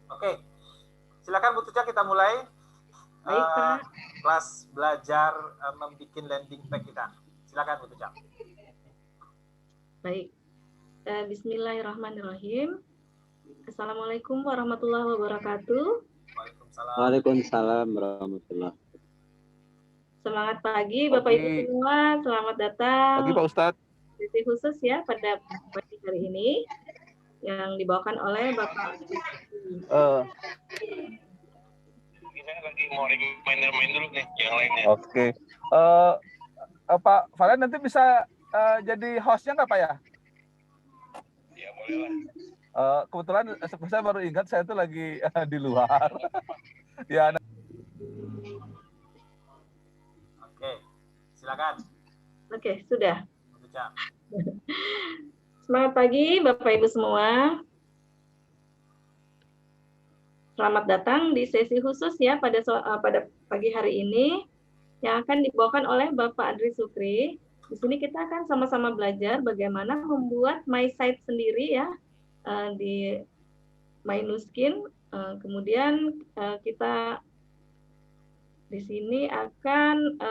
Oke, silakan Bu Tuca, kita mulai Baik, Pak. kelas belajar membuat landing page kita. Silakan Bu Tuca. Baik. Bismillahirrahmanirrahim. Assalamualaikum warahmatullahi wabarakatuh. Waalaikumsalam. Waalaikumsalam warahmatullahi. Semangat pagi Bapak Ibu semua. Selamat datang. Pagi Pak Ustadz. Sesi khusus ya pada pagi hari ini yang dibawakan oleh Bapak. Kita lagi mau main dulu nih yang lainnya. Oke. Pak Valen nanti bisa jadi hostnya nggak Pak ya? Ya boleh lah. Kebetulan saya baru ingat saya tuh lagi di luar. Ya. Oke, silakan. Oke, sudah. Tuca. Semangat pagi Bapak Ibu semua. Selamat datang di sesi khusus ya pada pagi hari ini yang akan dibawakan oleh Bapak Adri Sukri. Di sini kita akan sama-sama belajar bagaimana membuat My Site sendiri ya di My Nuskin. Kemudian kita di sini akan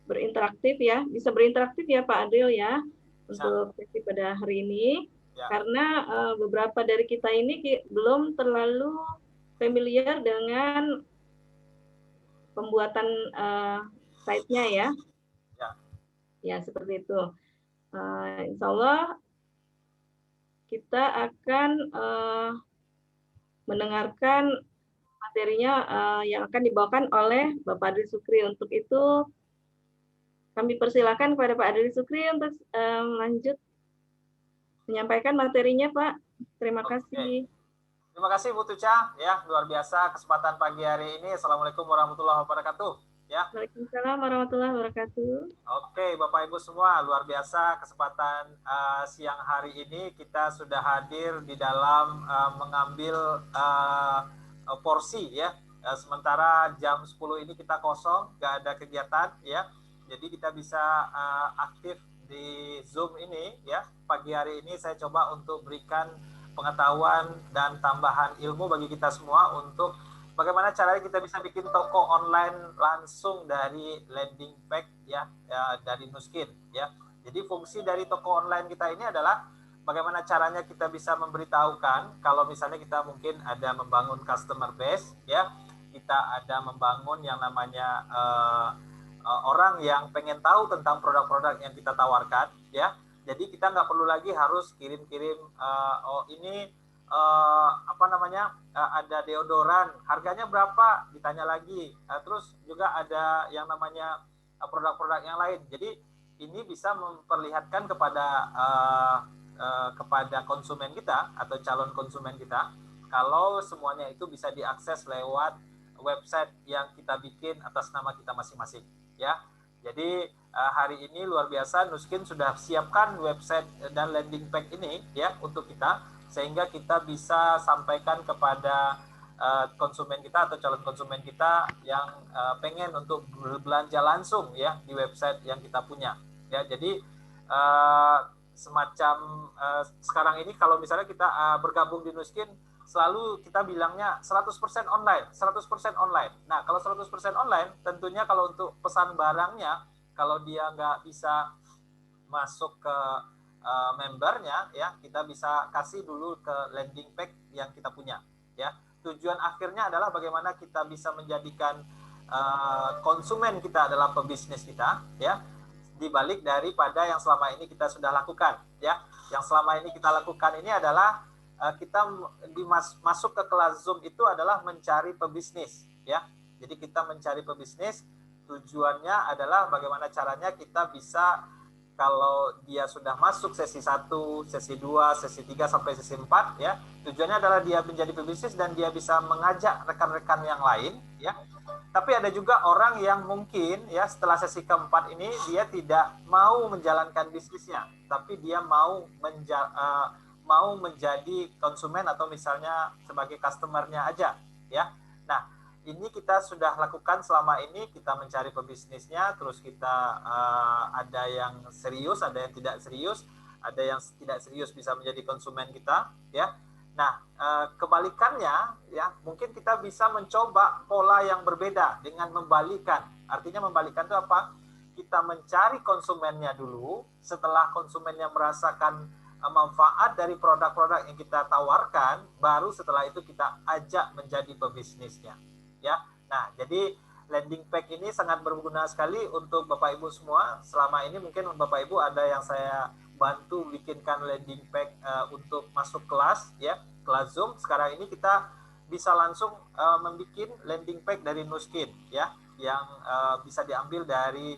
berinteraktif ya, bisa berinteraktif ya Pak Adil ya untuk sesi pada hari ini. Ya. Karena beberapa dari kita ini belum terlalu familiar dengan pembuatan site-nya ya. Ya, seperti itu. Insya Allah kita akan mendengarkan materinya yang akan dibawakan oleh Bapak Adri Sukri. Untuk itu kami persilakan kepada Pak Adri Sukri untuk lanjut menyampaikan materinya, Pak. Terima kasih. Terima kasih Bu Tuca, ya luar biasa kesempatan pagi hari ini. Assalamualaikum warahmatullahi wabarakatuh. Ya. Waalaikumsalam warahmatullahi wabarakatuh. Oke, Bapak Ibu semua, luar biasa kesempatan siang hari ini kita sudah hadir di dalam mengambil porsi ya. Sementara jam 10 ini kita kosong, nggak ada kegiatan ya. Jadi kita bisa aktif di Zoom ini ya. Pagi hari ini saya coba untuk berikan pengetahuan dan tambahan ilmu bagi kita semua untuk bagaimana caranya kita bisa bikin toko online langsung dari landing page ya dari Nuskin ya. Jadi fungsi dari toko online kita ini adalah bagaimana caranya kita bisa memberitahukan kalau misalnya kita mungkin ada membangun customer base ya, kita ada membangun yang namanya orang yang pengen tahu tentang produk-produk yang kita tawarkan ya. Jadi kita nggak perlu lagi harus kirim-kirim ini ada deodoran harganya berapa ditanya lagi, terus juga ada yang namanya produk-produk yang lain. Jadi ini bisa memperlihatkan kepada konsumen kita atau calon konsumen kita kalau semuanya itu bisa diakses lewat website yang kita bikin atas nama kita masing-masing ya. Jadi hari ini luar biasa Nuskin sudah siapkan website dan landing page ini ya untuk kita, sehingga kita bisa sampaikan kepada konsumen kita atau calon konsumen kita yang pengen untuk berbelanja langsung ya di website yang kita punya ya. Jadi semacam sekarang ini kalau misalnya kita bergabung di Nuskin selalu kita bilangnya 100% online, 100% online. Nah, kalau 100% online, tentunya kalau untuk pesan barangnya, kalau dia nggak bisa masuk ke membernya, ya kita bisa kasih dulu ke landing page yang kita punya. Ya, tujuan akhirnya adalah bagaimana kita bisa menjadikan konsumen kita adalah pebisnis kita, ya, dibalik daripada yang selama ini kita sudah lakukan. Ya, yang selama ini kita lakukan ini adalah kita masuk ke kelas Zoom itu adalah mencari pebisnis ya. Jadi kita mencari pebisnis, tujuannya adalah bagaimana caranya kita bisa, kalau dia sudah masuk sesi 1, sesi 2, sesi 3 sampai sesi 4 ya, tujuannya adalah dia menjadi pebisnis dan dia bisa mengajak rekan-rekan yang lain ya. Tapi ada juga orang yang mungkin ya setelah sesi keempat ini dia tidak mau menjalankan bisnisnya, tapi dia mau menjadi konsumen atau misalnya sebagai customer-nya aja ya. Nah, ini kita sudah lakukan selama ini, kita mencari pebisnisnya, terus kita ada yang serius, ada yang tidak serius, ada yang tidak serius bisa menjadi konsumen kita ya. Nah, kebalikannya ya, mungkin kita bisa mencoba pola yang berbeda dengan membalikan. Artinya membalikan itu apa? Kita mencari konsumennya dulu, setelah konsumennya merasakan manfaat dari produk-produk yang kita tawarkan, baru setelah itu kita ajak menjadi pebisnisnya. Ya. Nah, jadi landing page ini sangat berguna sekali untuk Bapak Ibu semua. Selama ini mungkin Bapak Ibu ada yang saya bantu bikinkan landing page untuk masuk kelas ya, kelas Zoom. Sekarang ini kita bisa langsung membuat landing page dari Nuskin ya, yang bisa diambil dari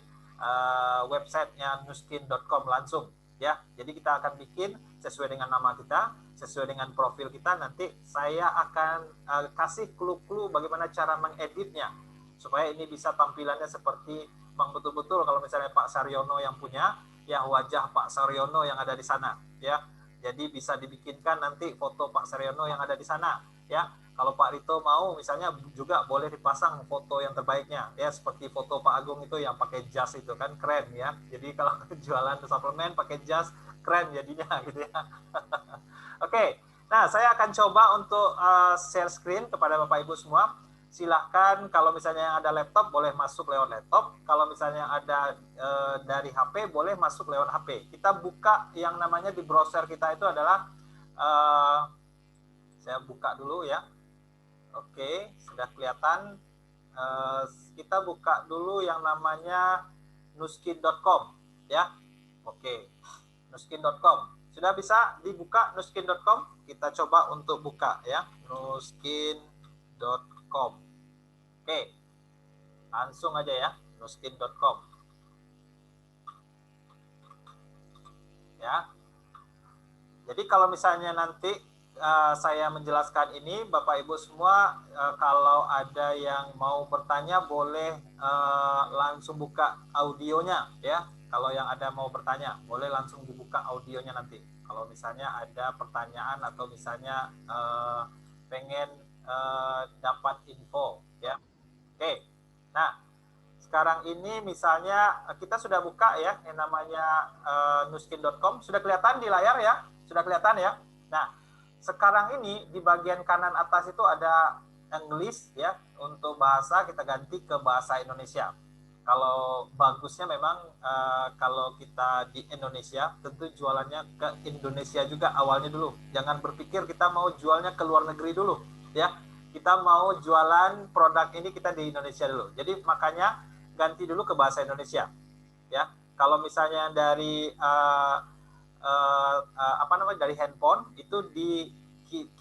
websitenya nuskin.com langsung ya. Jadi kita akan bikin sesuai dengan nama kita, sesuai dengan profil kita. Nanti saya akan kasih clue-clue bagaimana cara mengeditnya supaya ini bisa tampilannya seperti memang betul-betul kalau misalnya Pak Saryono yang punya, ya wajah Pak Saryono yang ada di sana ya. Jadi bisa dibikinkan nanti foto Pak Saryono yang ada di sana ya. Kalau Pak Rito mau misalnya juga boleh dipasang foto yang terbaiknya ya, seperti foto Pak Agung itu yang pakai jas itu kan keren ya. Jadi kalau jualan suplemen pakai jas keren jadinya gitu ya. Oke. Nah, saya akan coba untuk share screen kepada Bapak Ibu semua. Silahkan kalau misalnya ada laptop boleh masuk lewat laptop. Kalau misalnya ada dari HP boleh masuk lewat HP. Kita buka yang namanya di browser kita itu adalah saya buka dulu ya. Oke, sudah kelihatan. Kita buka dulu yang namanya nuskin.com ya. Oke, nuskin.com. Sudah bisa dibuka nuskin.com? Kita coba untuk buka ya, nuskin.com. Oke, langsung aja ya, nuskin.com. Ya. Jadi kalau misalnya nanti saya menjelaskan ini, Bapak Ibu semua kalau ada yang mau bertanya boleh langsung buka audionya ya. Kalau yang ada mau bertanya boleh langsung dibuka audionya nanti. Kalau misalnya ada pertanyaan atau misalnya pengen dapat info ya. Oke. Nah, sekarang ini misalnya kita sudah buka ya yang namanya nuskin.com. Sudah kelihatan di layar ya? Sudah kelihatan ya? Nah, sekarang ini di bagian kanan atas itu ada English ya, untuk bahasa kita ganti ke bahasa Indonesia. Kalau bagusnya memang kalau kita di Indonesia tentu jualannya ke Indonesia juga awalnya dulu. Jangan berpikir kita mau jualnya ke luar negeri dulu ya. Kita mau jualan produk ini kita di Indonesia dulu. Jadi makanya ganti dulu ke bahasa Indonesia ya. Kalau misalnya dari dari handphone itu di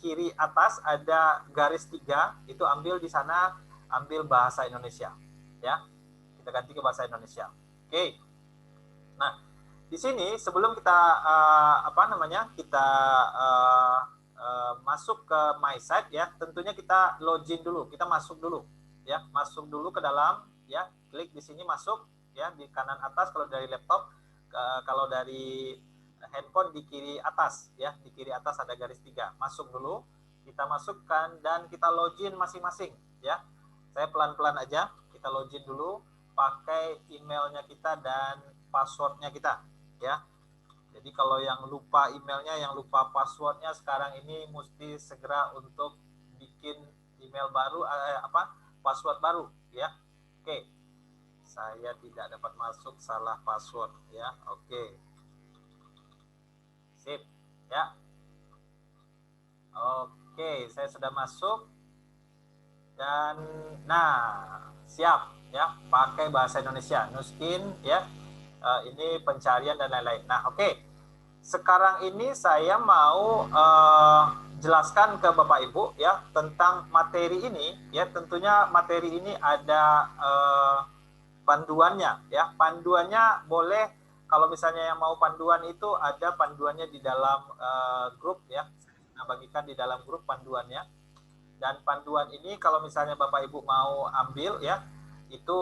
kiri atas ada garis 3, itu ambil di sana, ambil bahasa Indonesia ya, kita ganti ke bahasa Indonesia. Oke. Nah, di sini sebelum kita kita masuk ke my site ya, tentunya kita login dulu, kita masuk dulu ya, masuk dulu ke dalam ya, klik di sini masuk ya, di kanan atas kalau dari laptop, kalau dari handphone di kiri atas ya, di kiri atas ada garis 3, masuk dulu, kita masukkan dan kita login masing-masing ya. Saya pelan-pelan aja, kita login dulu pakai emailnya kita dan passwordnya kita ya. Jadi kalau yang lupa emailnya, yang lupa passwordnya, sekarang ini mesti segera untuk bikin email baru, password baru ya. Oke, saya tidak dapat masuk, salah password ya. Oke. Sip ya. Oke, saya sudah masuk dan siap ya, pakai bahasa Indonesia Nuskin ya. Ini pencarian dan lain-lain. Nah, oke. Sekarang ini saya mau jelaskan ke Bapak Ibu ya tentang materi ini ya. Tentunya materi ini ada panduannya ya. Panduannya boleh, kalau misalnya yang mau panduan itu ada panduannya di dalam grup ya. Nah, bagikan di dalam grup panduannya. Dan panduan ini kalau misalnya Bapak Ibu mau ambil ya, itu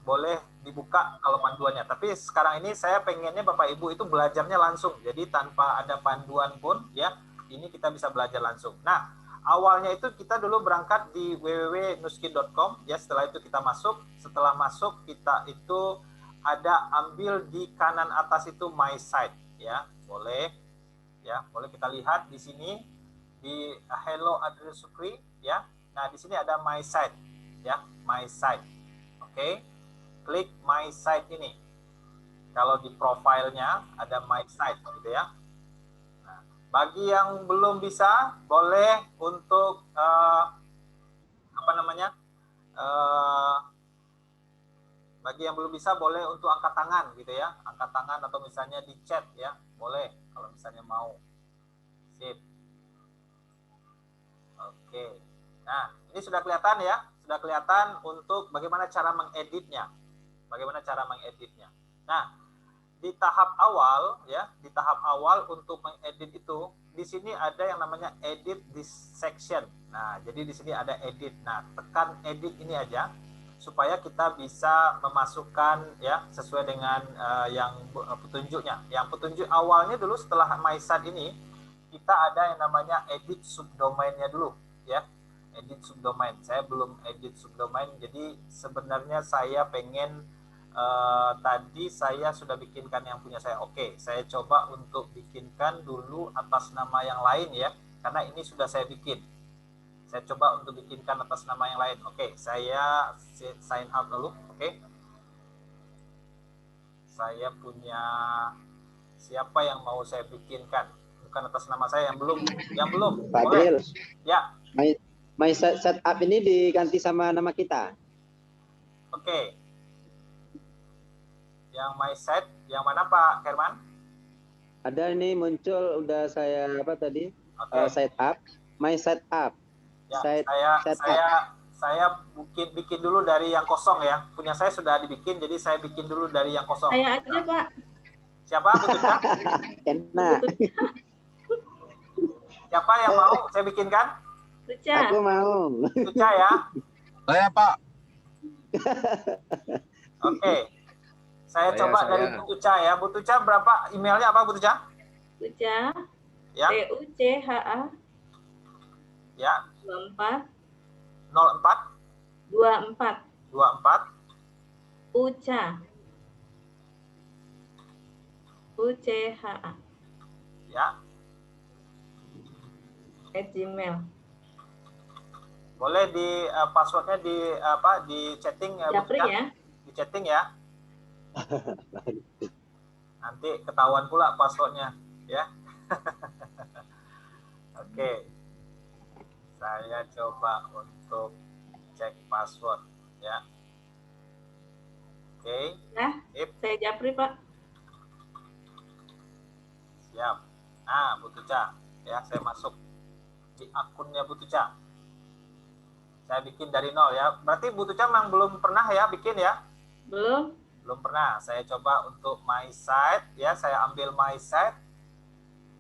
boleh dibuka kalau panduannya. Tapi sekarang ini saya pengennya Bapak Ibu itu belajarnya langsung. Jadi tanpa ada panduan pun ya, ini kita bisa belajar langsung. Nah, awalnya itu kita dulu berangkat di www.nuskin.com ya. Setelah itu kita masuk. Setelah masuk kita itu ada ambil di kanan atas itu my site ya, boleh ya, boleh kita lihat di sini di Hello Adri Sukri ya. Nah, di sini ada my site ya, my site. Oke. Klik my site ini. Kalau di profilnya ada my site gitu ya. Nah, bagi yang belum bisa boleh untuk bagi yang belum bisa boleh untuk angkat tangan gitu ya, angkat tangan atau misalnya di chat ya, boleh kalau misalnya mau. Sip. Oke. Nah, ini sudah kelihatan ya, sudah kelihatan untuk bagaimana cara mengeditnya. Bagaimana cara mengeditnya. Nah, di tahap awal ya, di tahap awal untuk mengedit itu, di sini ada yang namanya edit this section. Nah, jadi di sini ada edit. Nah, tekan edit ini aja supaya kita bisa memasukkan ya sesuai dengan yang petunjuknya. Yang petunjuk awalnya dulu setelah my site ini kita ada yang namanya edit subdomainnya dulu ya. Edit subdomain. Saya belum edit subdomain, jadi sebenarnya saya pengen tadi saya sudah bikinkan yang punya saya. Oke, saya coba untuk bikinkan dulu atas nama yang lain ya, karena ini sudah saya bikin. Saya coba untuk bikinkan atas nama yang lain. Oke, saya sign out dulu. Oke. Saya punya siapa yang mau saya bikinkan? Bukan atas nama saya, yang belum. Pak Adil. Ya. My setup ini diganti sama nama kita. Oke. Yang my set, yang mana Pak Herman? Ada ini muncul udah saya apa tadi? Setup, my setup. Ya, saya bikin dulu dari yang kosong ya. Punya saya sudah dibikin, jadi saya bikin dulu dari yang kosong. Saya aja, Pak. Siapa? Betul. Enak. Siapa yang mau saya bikinkan? Tuca. Aku mau. Tuca ya. Saya, Pak. Oke. Saya coba dari Bu Tuca ya. Bu Tuca berapa emailnya apa Bu Tuca? Tuca. Ya. TUCHA. Ya. 24 Uca. UCHA. Ya. @gmail. Boleh di passwordnya di chatting ya, Japri ya. Di chatting ya. Nanti ketahuan pula passwordnya ya. Oke. Saya coba untuk cek password ya. Oke. Nah, saya Japri, Pak. Siap. Nah, Bu Tuca ya, saya masuk di akunnya Bu Tuca. Saya bikin dari nol ya. Berarti Bu Tuca memang belum pernah ya bikin ya? Belum pernah. Saya coba untuk my site ya, saya ambil my site.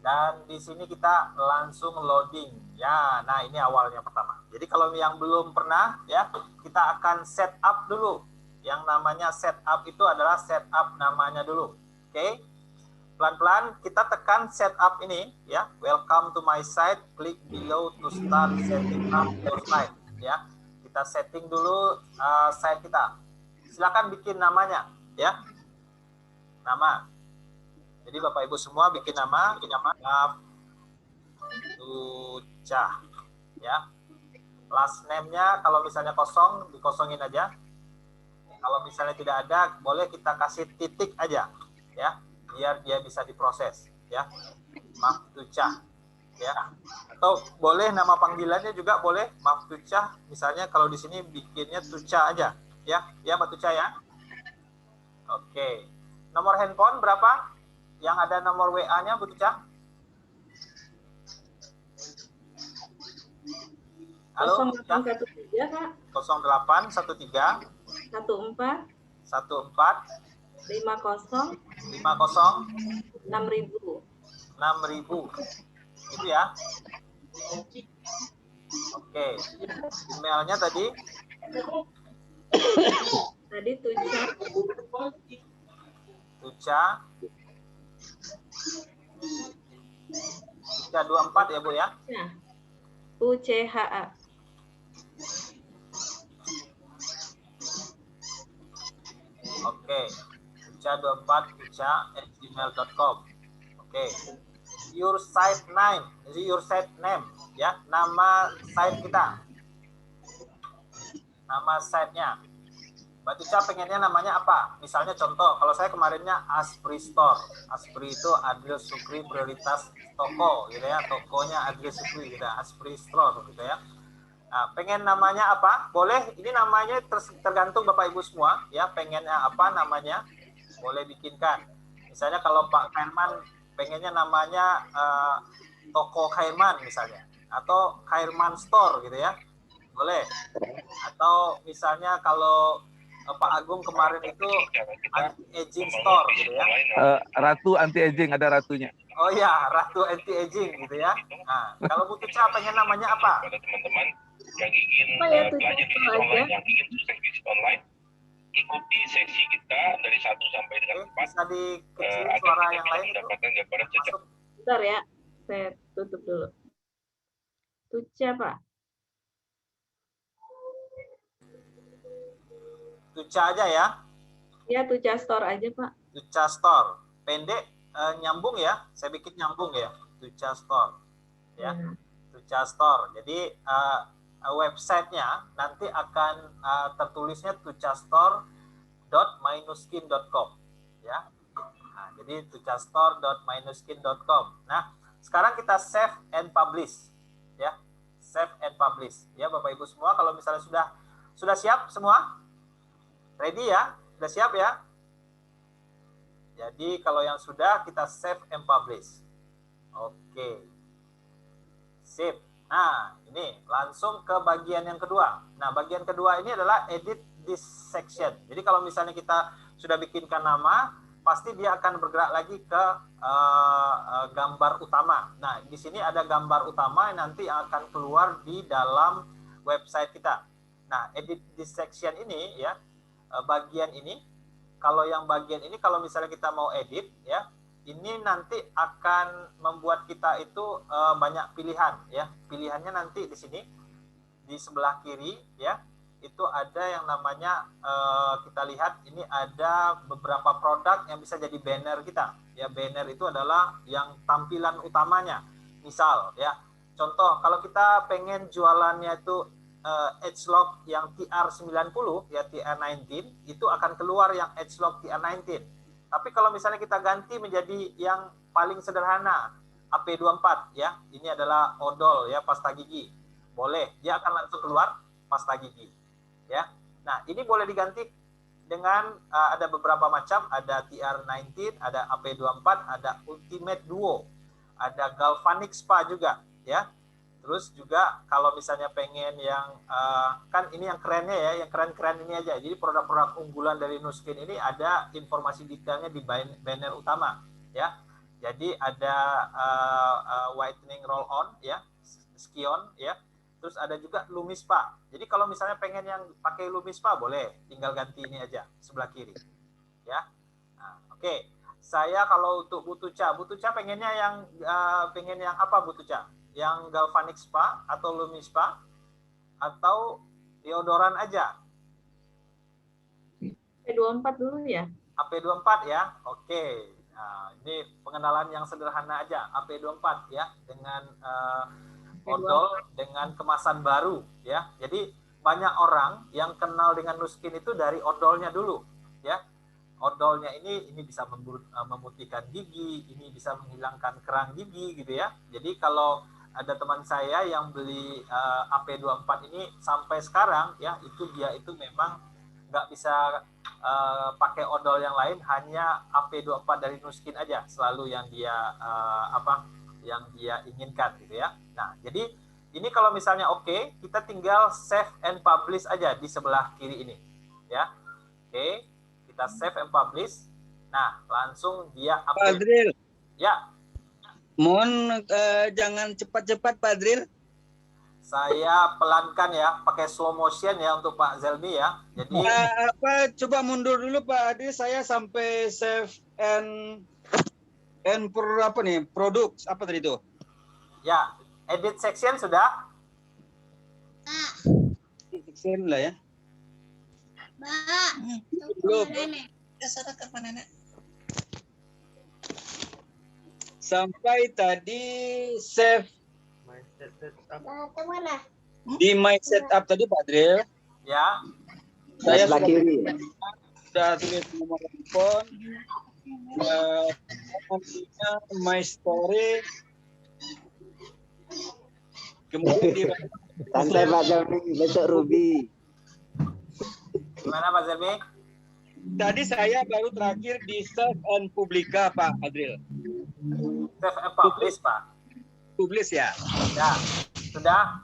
Dan di sini kita langsung loading. Ya, nah ini awalnya pertama. Jadi kalau yang belum pernah ya, kita akan setup dulu. Yang namanya setup itu adalah setup namanya dulu. Oke. Pelan-pelan kita tekan setup ini ya. Welcome to my site. Klik below to start setting up your site ya. Kita setting dulu site kita. Silakan bikin namanya ya. Nama. Jadi Bapak Ibu semua bikin nama Tuca ya. Last name-nya kalau misalnya kosong dikosongin aja. Kalau misalnya tidak ada boleh kita kasih titik aja ya, biar dia bisa diproses ya. Maftuca ya. Atau boleh nama panggilannya juga boleh Maftuca. Misalnya kalau di sini bikinnya Tuca aja ya. Ya Mbak Tuca ya. Oke. Nomor handphone berapa? Yang ada nomor WA-nya Bu Tuca? Halo, 0813, Kak. 0813 14 14 50 50 6000. 6000. Itu ya. Oke. Emailnya tadi Tuca 24 ya Bu ya. Nah, UCHA. Oke. Tuca24tuca@gmail.com. Oke. Your site name. ya nama site kita. Nama site-nya. Mbak Tuca pengennya namanya apa? Misalnya contoh, kalau saya kemarinnya Aspri Store. Aspri itu Adil Sukri Prioritas Toko, gitu ya. Tokonya Adil Sukri, gitu ya. Aspri Store, gitu ya. Nah, pengen namanya apa? Boleh, ini namanya tergantung Bapak Ibu semua, ya. Pengennya apa namanya? Boleh bikinkan. Misalnya kalau Pak Khairman pengennya namanya Toko Khairman misalnya. Atau Khairman Store, gitu ya. Boleh. Atau misalnya kalau Pak Agung kemarin itu anti-aging store gitu ya. Ratu anti-aging, ada ratunya. Oh ya, Ratu anti-aging gitu ya. Nah, kalau Bu Tuca pengen namanya apa? Pada teman-teman yang ingin belajar bisnis online, yang ingin sukses bisnis online, ikuti sesi kita dari 1 sampai dengan 4. Bisa dikecilin suara yang lain itu. Bentar ya, saya tutup dulu. Tuca, Pak. Tuca aja ya. Ya, Tuca Store aja, Pak. Tuca Store. Pendek nyambung ya. Saya bikin nyambung ya. Tuca Store. Ya. Tuca Store. Jadi websitenya nanti akan tertulisnya tucastore.mynuskin.com ya. Nah, jadi tucastore.mynuskin.com. Nah, sekarang kita save and publish ya. Save and publish ya Bapak Ibu semua. Kalau misalnya sudah siap semua? Ready ya? Sudah siap ya? Jadi kalau yang sudah kita save and publish. Oke. Sip. Nah, ini langsung ke bagian yang kedua. Nah, bagian kedua ini adalah edit this section. Jadi kalau misalnya kita sudah bikinkan nama, pasti dia akan bergerak lagi ke gambar utama. Nah, di sini ada gambar utama yang nanti akan keluar di dalam website kita. Nah, edit this section ini ya, bagian ini, kalau yang bagian ini kalau misalnya kita mau edit ya, ini nanti akan membuat kita itu banyak pilihan ya. Pilihannya nanti di sini di sebelah kiri ya, itu ada yang namanya kita lihat ini ada beberapa produk yang bisa jadi banner kita ya. Banner itu adalah yang tampilan utamanya. Misal ya, contoh kalau kita pengen jualannya itu Edgelock yang TR90 ya, TR19 itu akan keluar yang Edgelock TR19. Tapi kalau misalnya kita ganti menjadi yang paling sederhana AP24 ya, ini adalah odol ya, pasta gigi. Boleh, dia akan langsung keluar pasta gigi ya. Nah, ini boleh diganti dengan ada beberapa macam, ada TR19, ada AP24, ada Ultimate Duo, ada Galvanic Spa juga ya. Terus juga kalau misalnya pengen yang kan ini yang kerennya ya, yang keren-keren ini aja. Jadi produk-produk unggulan dari Nuskin ini ada informasi detailnya di banner utama ya. Jadi ada whitening roll on ya, Skion ya. Terus ada juga Lumispa. Jadi kalau misalnya pengen yang pakai Lumispa boleh, tinggal ganti ini aja sebelah kiri ya. Nah, oke. Saya kalau untuk Bu Tuca pengennya yang apa Bu Tuca? Yang Galvanic Spa atau Lumispa atau deodoran aja? AP24 dulu ya. AP24 ya. Oke. Nah, ini pengenalan yang sederhana aja. AP24 ya, dengan odol dengan kemasan baru ya. Jadi banyak orang yang kenal dengan Nuskin itu dari odolnya dulu ya. Odolnya ini bisa memutihkan gigi, ini bisa menghilangkan kerang gigi gitu ya. Jadi kalau ada teman saya yang beli AP24 ini sampai sekarang ya, itu dia itu memang nggak bisa pakai odol yang lain, hanya AP24 dari Nuskin aja selalu yang dia yang dia inginkan gitu ya. Nah, jadi ini kalau misalnya oke, kita tinggal save and publish aja di sebelah kiri ini ya. Oke, kita save and publish. Nah, langsung dia update. Adril. Ya. Mohon jangan cepat-cepat Pak Adril. Saya pelankan ya, pakai slow motion ya untuk Pak Zelmi ya. Jadi coba mundur dulu Pak Adril, saya sampai save and produk apa tadi itu? Ya, edit section sudah? Section lah ya. Belum. Sampai tadi save Di my setup tadi Pak Adril, Ya. saya sebelah kiri. sudah tulis nomor telepon, nantinya my story, kemudian di Santai Pak Zelmi, besok Ruby. Gimana Pak Zelmi? tadi saya baru terakhir di Save and Publica Pak Adril. Save and publish Pak. Publish ya. Ya. Sudah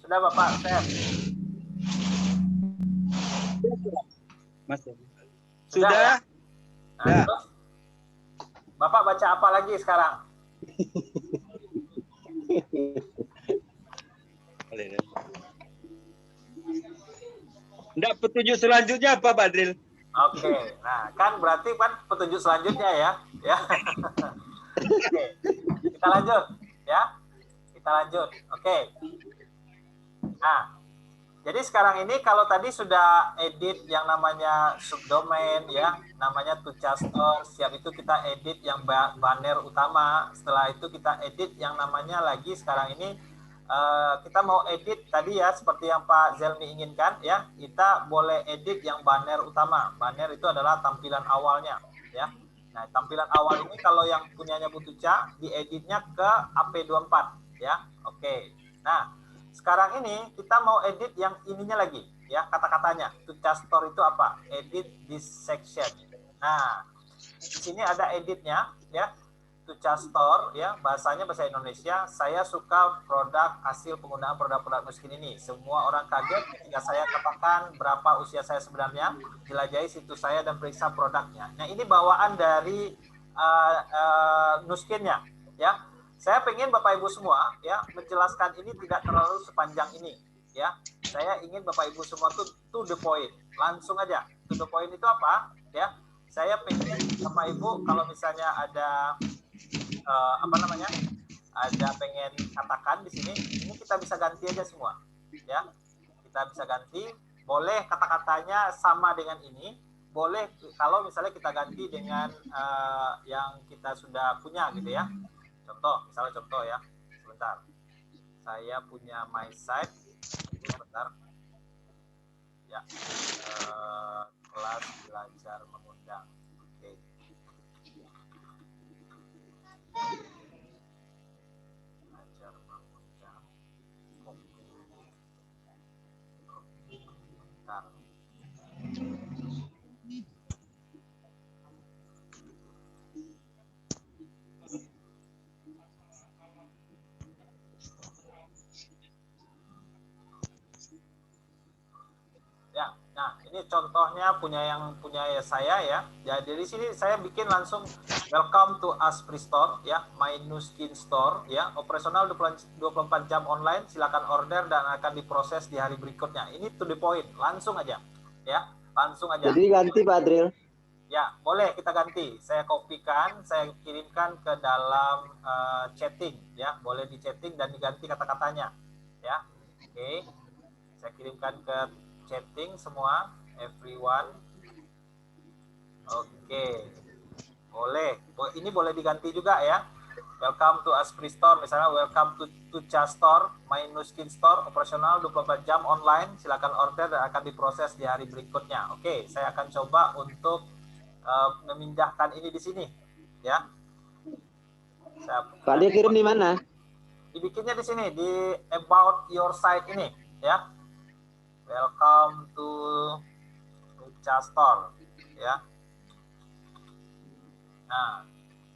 Bapak save. Mas. Sudah, ya? Sudah. Nah, Ya. terus Bapak baca apa lagi sekarang? Enggak, petunjuk selanjutnya apa Pak Adril? Oke, nah kan berarti kan petunjuk selanjutnya ya. Oke. Kita lanjut ya. Kita lanjut. Oke. Nah, jadi sekarang ini kalau tadi sudah edit yang namanya subdomain ya, namanya Tucha Store, siap itu kita edit yang banner utama. Setelah itu kita edit yang namanya lagi sekarang ini kita mau edit tadi ya seperti yang Pak Zelmi inginkan ya, kita boleh edit yang banner utama. Banner itu adalah tampilan awalnya ya. Nah, tampilan awal ini kalau yang punyanya Bu Tucha dieditnya ke AP24 ya. Oke. Nah, sekarang ini kita mau edit yang ininya lagi ya, kata-katanya. Tucha Store itu apa? Edit this section. Nah, di sini ada editnya ya. Tucha Store ya, bahasanya bahasa Indonesia. Saya suka produk hasil penggunaan produk-produk Nuskin ini. Semua orang kaget ketika saya katakan berapa usia saya sebenarnya, jelajahi situs saya dan periksa produknya. Nah, ini bawaan dari Nuskinnya ya. Saya pengen Bapak Ibu semua ya menjelaskan ini tidak terlalu sepanjang ini ya. Saya ingin Bapak Ibu semua tuh to the point, langsung aja. To the point itu apa ya? Saya pengen Bapak Ibu kalau misalnya ada ada pengen katakan di sini, ini kita bisa ganti aja semua ya. Kita bisa ganti, boleh kata-katanya sama dengan ini, boleh kalau misalnya kita ganti dengan yang kita sudah punya gitu ya. Misalnya contoh ya, sebentar. Saya punya my site, sebentar. Ya, kelas belajar mengundang. Oke. Belajar mengundang. Bentar. Ya, nah ini contohnya punya saya ya. Ya dari sini saya bikin langsung welcome to Aspri Store ya, My Nuskin Store ya, operasional 24 jam online, silakan order dan akan diproses di hari berikutnya. Ini to the point, langsung aja ya, langsung aja. Jadi ganti Pak Adril. Ya, boleh kita ganti. Saya kopikan, saya kirimkan ke dalam chatting ya, boleh di chatting dan diganti kata-katanya ya. Oke. Saya kirimkan ke chatting semua, everyone. Oke. Boleh. Ini boleh diganti juga ya. Welcome to Aspri Store, misalnya welcome to Tucha Store, My Nuskin Store, operasional 24 jam online, silakan order dan akan diproses di hari berikutnya. Oke, saya akan coba untuk memindahkan ini di sini ya. Pak dia kirim di mana? Dibikinnya di sini di about your site ini ya. Welcome to Tucha Store ya. Nah,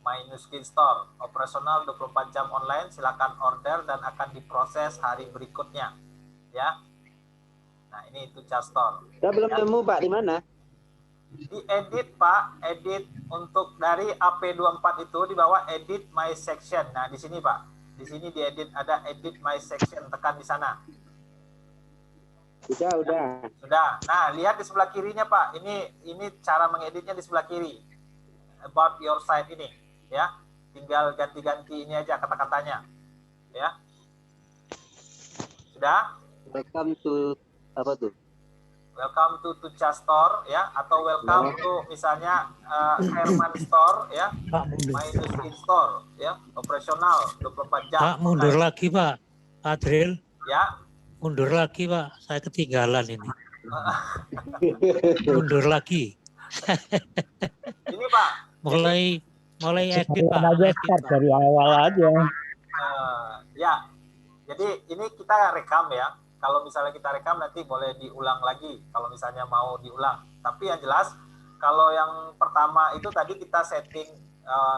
My Nuskin Store, operasional 24 jam online, silakan order dan akan diproses hari berikutnya ya. Nah, ini Tucha Store. Saya belum nemu Pak, di mana? Diedit Pak, edit untuk dari AP24 itu di bawah edit my section. Nah, di sini Pak. Di sini diedit ada edit my section, tekan di sana. Udah. Sudah. Nah, lihat di sebelah kirinya Pak. Ini cara mengeditnya di sebelah kiri. About your site ini, ya. Tinggal ganti-ganti ini aja kata-katanya. Ya. Sudah? Welcome to apa tuh? Welcome to Tucha Store ya, atau welcome to misalnya Herman Store ya, My Nuskin Store ya, operasional 24 jam. Pak, mundur lagi Pak. Adril, Ya. mundur lagi Pak, saya ketinggalan ini. Mundur lagi. Ini Pak. Mulai edit Pak. Aja start dari awal aja. Ya. Jadi ini kita rekam ya. Kalau misalnya kita rekam nanti boleh diulang lagi. Kalau misalnya mau diulang. Tapi yang jelas kalau yang pertama itu tadi kita setting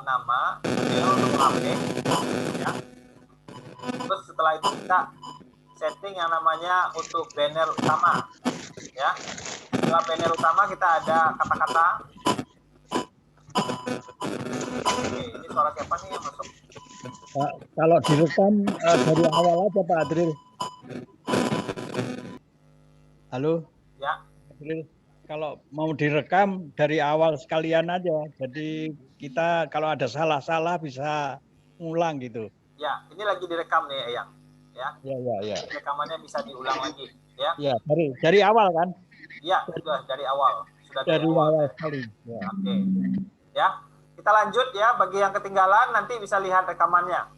nama, untuk HP, ya. Terus setelah itu kita setting yang namanya untuk banner utama, ya. Setelah banner utama kita ada kata-kata. Oke, ini suara siapa nih yang masuk? Pak, kalau direkam dari awal aja Pak Adril. Halo? Ya. Adril, kalau mau direkam dari awal sekalian aja. Jadi kita kalau ada salah-salah bisa ngulang gitu. Ya, ini lagi direkam nih, Eyang. Ya. Ya. Rekamannya bisa diulang lagi, ya. Ya, dari awal kan? Ya, sudah dari awal. Sudah dari awal sekali. Ya. Oke. Ya. Kita lanjut ya, bagi yang ketinggalan nanti bisa lihat rekamannya.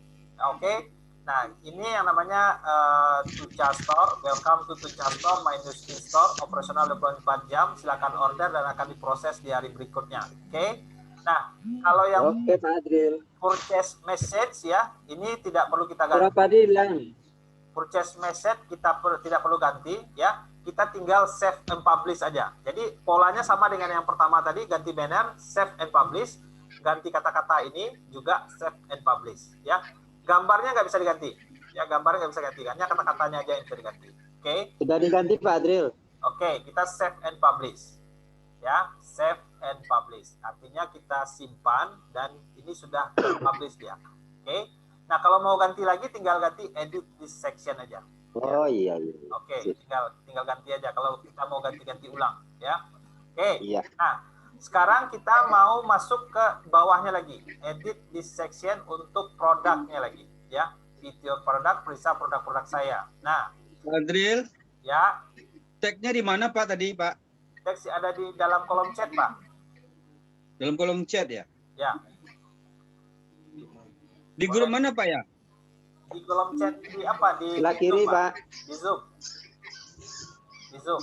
Oke. Nah, ini yang namanya Tucha Store. Welcome to Tucha Store, my new skin store. Operasional 24 jam. Silakan order dan akan diproses di hari berikutnya. Oke. Nah, kalau yang Pak Adril. Purchase message ya, ini tidak perlu kita ganti. Berapa bilang? Purchase message kita tidak perlu ganti ya. Kita tinggal save and publish aja. Jadi polanya sama dengan yang pertama tadi, ganti banner, save and publish. Ganti kata-kata ini juga save and publish ya. Gambarnya nggak bisa diganti. Ya, gambarnya nggak bisa diganti. Hanya kata-katanya aja yang bisa diganti. Oke. Sudah diganti Pak Adril. Oke, kita save and publish. Ya, save and publish. Artinya kita simpan dan ini sudah publish dia. Oke. Nah, kalau mau ganti lagi tinggal ganti edit this section aja. Oh iya. Oke, tinggal ganti aja kalau kita mau ganti-ganti ulang ya. Oke. Iya. Nah, sekarang kita mau masuk ke bawahnya lagi. Edit this section untuk produknya lagi ya. Video produk, periksa produk-produk saya. Nah, Adril, ya. tagnya di mana Pak tadi Pak? Teks ada di dalam kolom chat, Pak. Dalam kolom chat ya? Ya. Di grup mana Pak ya? Di kolom chat di apa? Di sebelah kiri Zoom, Pak. Di Zoom. Di Zoom.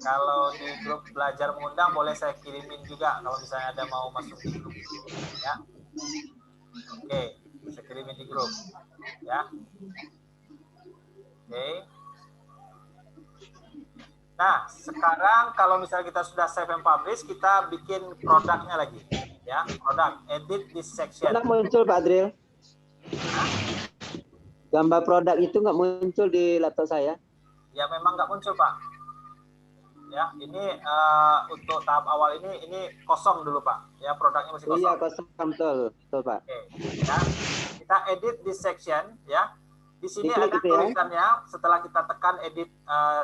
Kalau di grup belajar mengundang boleh saya kirimin juga kalau misalnya ada mau masuk di grup. Ya. Oke, saya kirimin di grup. Ya. Oke. Nah, sekarang kalau misalnya kita sudah save and publish, kita bikin produknya lagi. Ya, produk, edit this section. Nggak muncul Pak Adril. Gambar produk itu nggak muncul di laptop saya. Ya, memang nggak muncul, Pak. Ya, ini untuk tahap awal ini kosong dulu, Pak. Ya, produknya masih kosong. Iya, kosong, betul Pak. Oke, ya. Kita edit this section, ya. Di sini Diklik ada gitu ya. tulisannya setelah kita tekan edit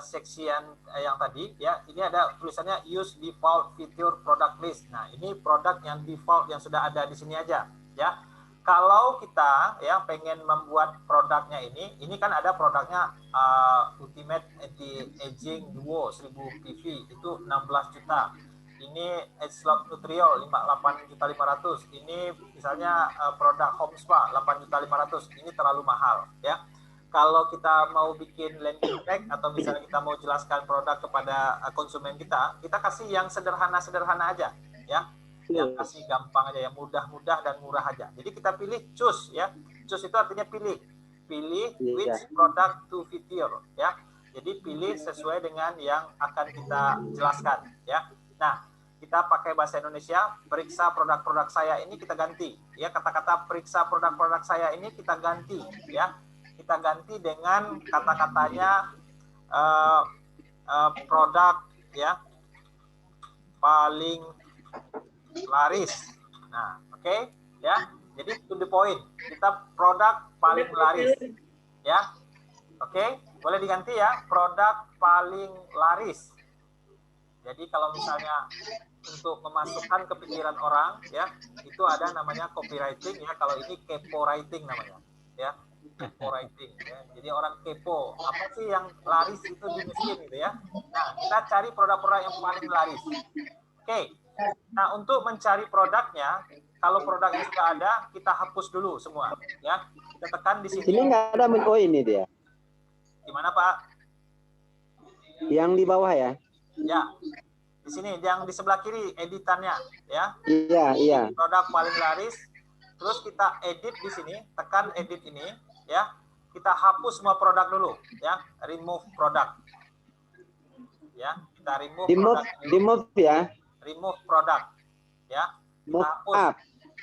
section yang tadi ya, ini ada tulisannya use default feature product list. Nah, ini produk yang default yang sudah ada di sini aja ya. Kalau kita ya pengen membuat produknya ini kan ada produknya Ultimate Anti-Aging Duo 1000 PV itu 16 juta. Ini Edgelog Nutriol 8.500.000. Ini misalnya produk Home Spa 8.500.000. Ini terlalu mahal ya. Kalau kita mau bikin landing page atau misalnya kita mau jelaskan produk kepada konsumen kita kasih yang sederhana-sederhana aja ya. Yang kasih gampang aja, yang mudah-mudah dan murah aja. Jadi kita pilih choose ya. Choose itu artinya pilih. Pilih which product to feature ya. Jadi pilih sesuai dengan yang akan kita jelaskan ya. Nah, kita pakai bahasa Indonesia, periksa produk-produk saya ini kita ganti ya, kata-kata periksa produk-produk saya ini kita ganti ya, kita ganti dengan kata-katanya produk ya paling laris. Nah, oke ya, jadi to the point, kita produk paling laris ya, oke, boleh diganti ya, produk paling laris. Jadi kalau misalnya untuk memasukkan ke pikiran orang ya, itu ada namanya copywriting ya, kalau ini kepo writing namanya ya, kepo writing ya. Jadi orang kepo apa sih yang laris itu di mesin gitu ya. Nah, kita cari produk-produk yang paling laris. Oke. Nah, untuk mencari produknya kalau produknya sudah ada, kita hapus dulu semua, ya. Kita tekan di sini. Sini nggak ada, oh ini dia. Gimana Pak? Yang di bawah ya? Ya, di sini yang di sebelah kiri editannya, ya. Iya. Produk paling laris. Terus kita edit di sini, tekan edit ini, ya. Kita hapus semua produk dulu, ya. Remove product. Ya, kita remove produk. Remove ya. Remove product, ya. Kita hapus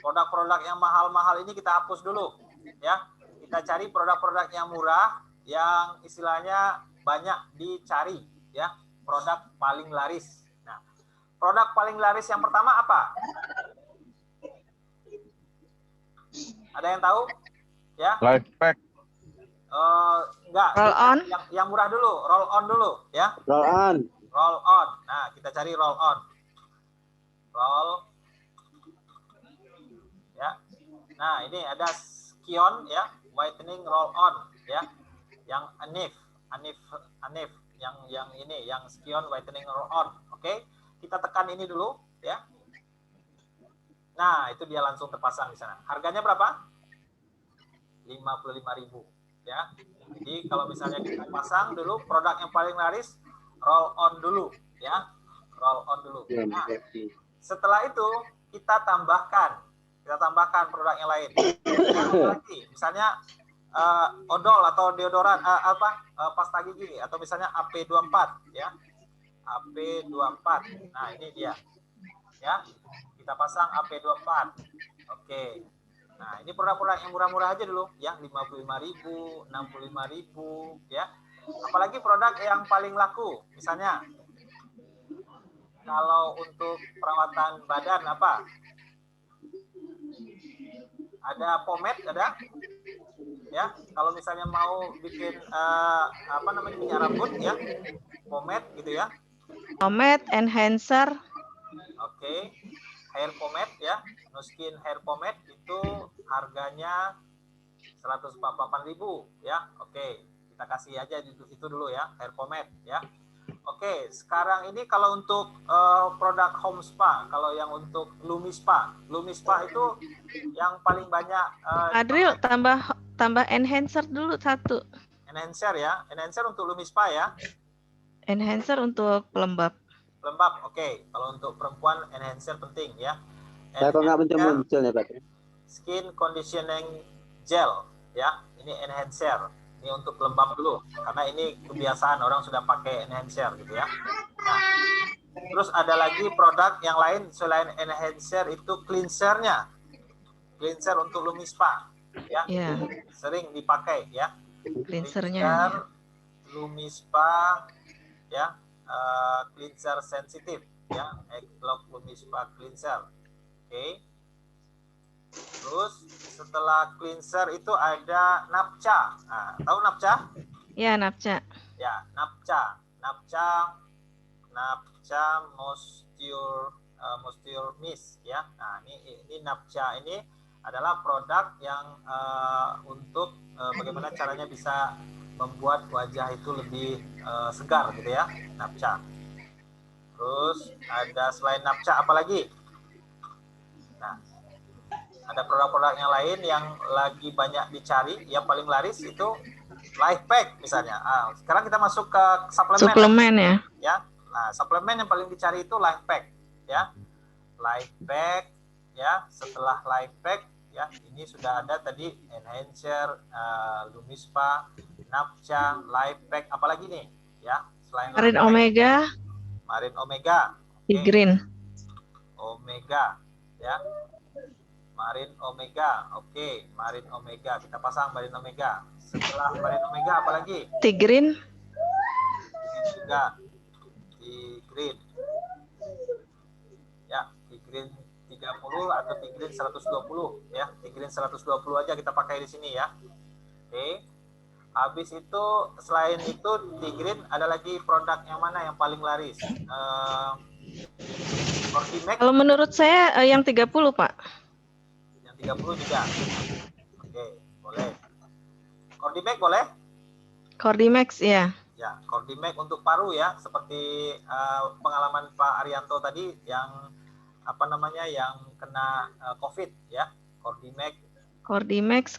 produk-produk yang mahal-mahal ini, kita hapus dulu, ya. Kita cari produk-produk yang murah, yang istilahnya banyak dicari, ya. Produk paling laris. Nah, produk paling laris yang pertama apa? Ada yang tahu? Ya. Life pack. Enggak. Roll on. Yang murah dulu, roll on dulu, ya. Roll on. Roll on. Nah, kita cari roll on. Roll. Ya. Nah, ini ada Skion, ya, whitening roll on, ya. Yang Anif, yang ini, yang Skion whitening roll on. Oke. Kita tekan ini dulu, ya. Nah, itu dia langsung terpasang di sana. Harganya berapa? 55.000, ya. Jadi kalau misalnya kita pasang dulu produk yang paling laris, roll on dulu, ya. Roll on dulu. Nah, setelah itu kita tambahkan produk yang lain. Misalnya odol atau deodoran, pasta gigi, atau misalnya AP24, ya. AP24. Nah, ini dia. Ya. Kita pasang AP24. Oke. Nah, ini produk-produk yang murah-murah aja dulu, ya, 55.000, 65.000, ya. Apalagi produk yang paling laku, misalnya kalau untuk perawatan badan apa? Ada pomade, ada? Ya, kalau misalnya mau bikin minyak rambut, ya, pomade gitu ya. Pomade, enhancer. Oke. Hair pomade, ya, No Skin hair pomade itu harganya 148.000, ya. Oke, kita kasih aja itu dulu, ya, hair pomade, ya. Oke, sekarang ini kalau untuk produk home spa, kalau yang untuk Lumi Spa itu yang paling banyak. Adril, tambah enhancer dulu satu. Enhancer, ya, enhancer untuk Lumi Spa, ya. Enhancer untuk pelembab. Pelembab, oke. Kalau untuk perempuan enhancer penting, ya. Saya kok nggak muncul nih Pak? Skin conditioning gel, ya. Ini enhancer. Ini untuk pelembab dulu, karena ini kebiasaan orang sudah pakai enhancer gitu, ya. Nah, terus ada lagi produk yang lain selain enhancer, itu cleansernya. Cleanser untuk Lumi Spa, ya. Yeah. Sering dipakai, ya. Cleansernya. Cleanser Lumi Spa, ya. Cleanser sensitif, ya, Eglock Lumi Spa cleanser. Oke. Terus setelah cleanser itu ada Napcha. Nah, tahu Napcha? Ya, Napcha. Ya, Napcha Moisture Mist, ya. Nah, ini Napcha ini adalah produk yang untuk bagaimana caranya bisa membuat wajah itu lebih segar gitu, ya, Napcha. Terus ada selain Napcha apa lagi? Nah, ada produk-produk yang lain yang lagi banyak dicari, yang paling laris itu Life Pack misalnya. Sekarang kita masuk ke suplemen, ya. Ya. Nah, suplemen yang paling dicari itu Life Pack, ya. Life Pack, ya. Setelah Life Pack, ya, ini sudah ada tadi enhancer, Lumi Spa, Napcha, Life Pack, apalagi nih, ya, selain Marin Omega. Marin Omega. Tigrin. Omega, ya. Marin Omega. Oke, Marin Omega. Kita pasang Marin Omega. Setelah Marin Omega apalagi? Tigrin. Juga Tigrin. Ya, Tigrin 30 atau Tigrin 120, ya. Tigrin 120 aja kita pakai di sini, ya. Oke. Habis itu selain itu Tigrin ada lagi produk yang mana yang paling laris? Kalau menurut saya yang 30, Pak. Yang 30 juga. Oke, boleh. Cordymax boleh? Cordymax, ya. Ya, Cordymax untuk paru, ya, seperti pengalaman Pak Arianto tadi yang yang kena COVID ya, Cordimex,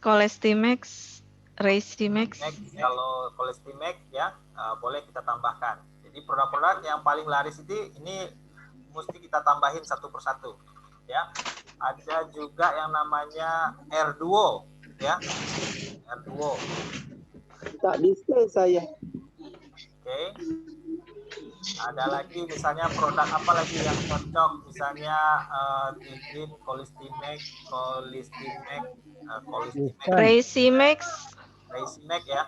Colestimex, Racemax. Kalau Colestimex ya boleh kita tambahkan. Jadi produk-produk yang paling laris ini mesti kita tambahin satu persatu ya. Ada juga yang namanya R2 ya, R2. Tak bisa saya. Oke. Ada lagi misalnya produk apa lagi yang cocok, misalnya Tigrin, Colistimex, Racemax ya,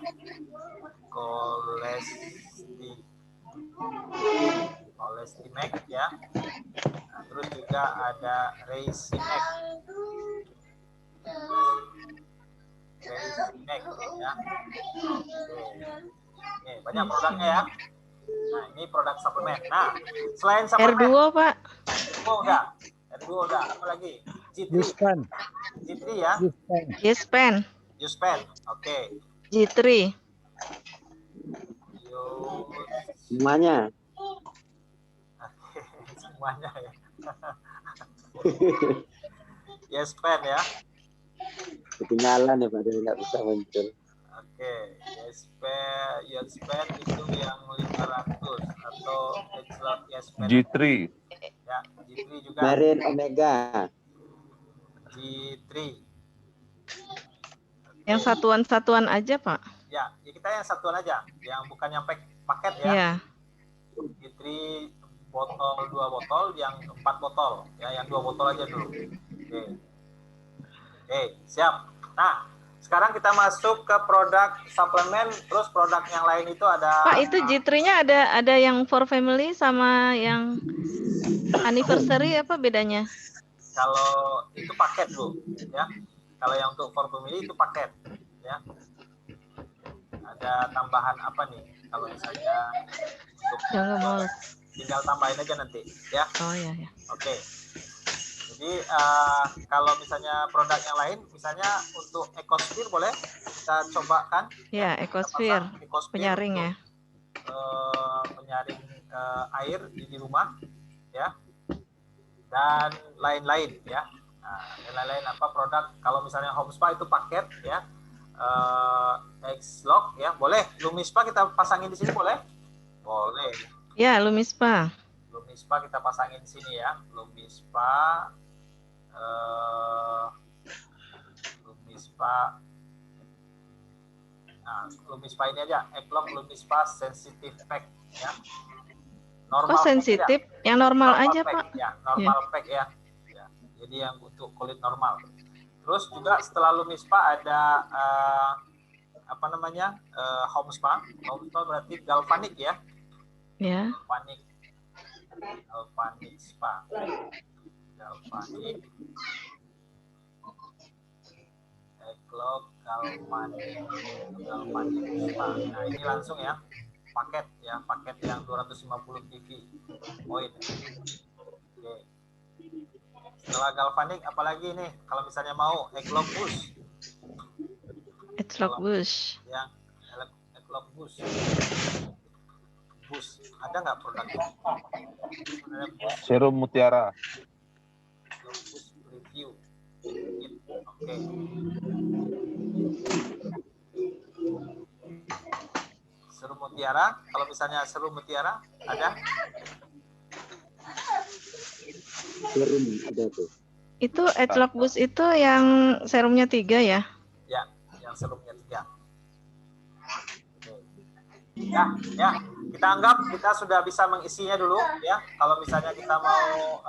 Colistimex ya. Nah, terus juga ada Racemax ya. Oke, banyak produknya ya. Nah, ini produk suplemen. Nah, selain suplemen. R2, Pak. R2 udah. Apa lagi? G3 ya. Yespen. Oke. G3. Semuanya. Semuanya ya. Yespen ya. Ketinggalan ya Pak, nggak bisa muncul. Oke, Yespen itu yang 500 atau Yespen. G3. Ya, G3 juga. Marine Omega. G3. Okay. Yang satuan-satuan aja, Pak. Ya, kita yang satuan aja, yang bukan yang paket ya. Iya. G3 botol 2 botol, yang 4 botol, ya, yang 2 botol aja dulu. Oke, siap. Nah, sekarang kita masuk ke produk suplemen, terus produk yang lain itu ada. Pak, itu G3-nya ada yang for family sama yang anniversary apa bedanya? Kalau itu paket, Bu, ya. Kalau yang untuk for family itu paket, ya. Ada tambahan apa nih? Kalau misalnya untuk tinggal tambahin aja nanti, ya. Oh ya. Oke. Jadi kalau misalnya produk yang lain, misalnya untuk EcoSphere boleh kita coba kan? Ya, EcoSphere penyaring ya. Penyaring air di rumah, ya. Dan lain-lain ya. Nah, lain-lain apa produk? Kalau misalnya Homespa itu paket ya. X-Lock ya, boleh. Lumispa kita pasangin di sini boleh? Boleh. Ya, Lumispa kita pasangin di sini ya. Lumispa Nah, Lumispa ini aja, X-Lock Lumispa Sensitive Pack ya. Normal. Kok sensitif? Yang normal aja, pack, Pak. Ya, normal pack ya. Jadi yang untuk kulit normal. Terus juga setelah Lumispa ada apa namanya? Homespa. Homespa berarti galvanik ya. Ya. Galvanik Spa. Galvanik. X-Lock Galvanik Spa. Nah, ini langsung ya. Paket yang 250 PV poin. Oke. Setelah galvanik apalagi nih kalau misalnya mau X-Lock Boost. X-Lock Boost. Ya, X-Lock Boost. Ada nggak produknya? Serum Mutiara. X-Lock Boost review. Oke. Serum Mutiara, kalau misalnya serum Mutiara ada? Serum ada tuh. Itu X-Lock Boost itu yang serumnya 3 ya? Ya, yang serumnya 3. Ya, kita anggap kita sudah bisa mengisinya dulu ya. Kalau misalnya kita mau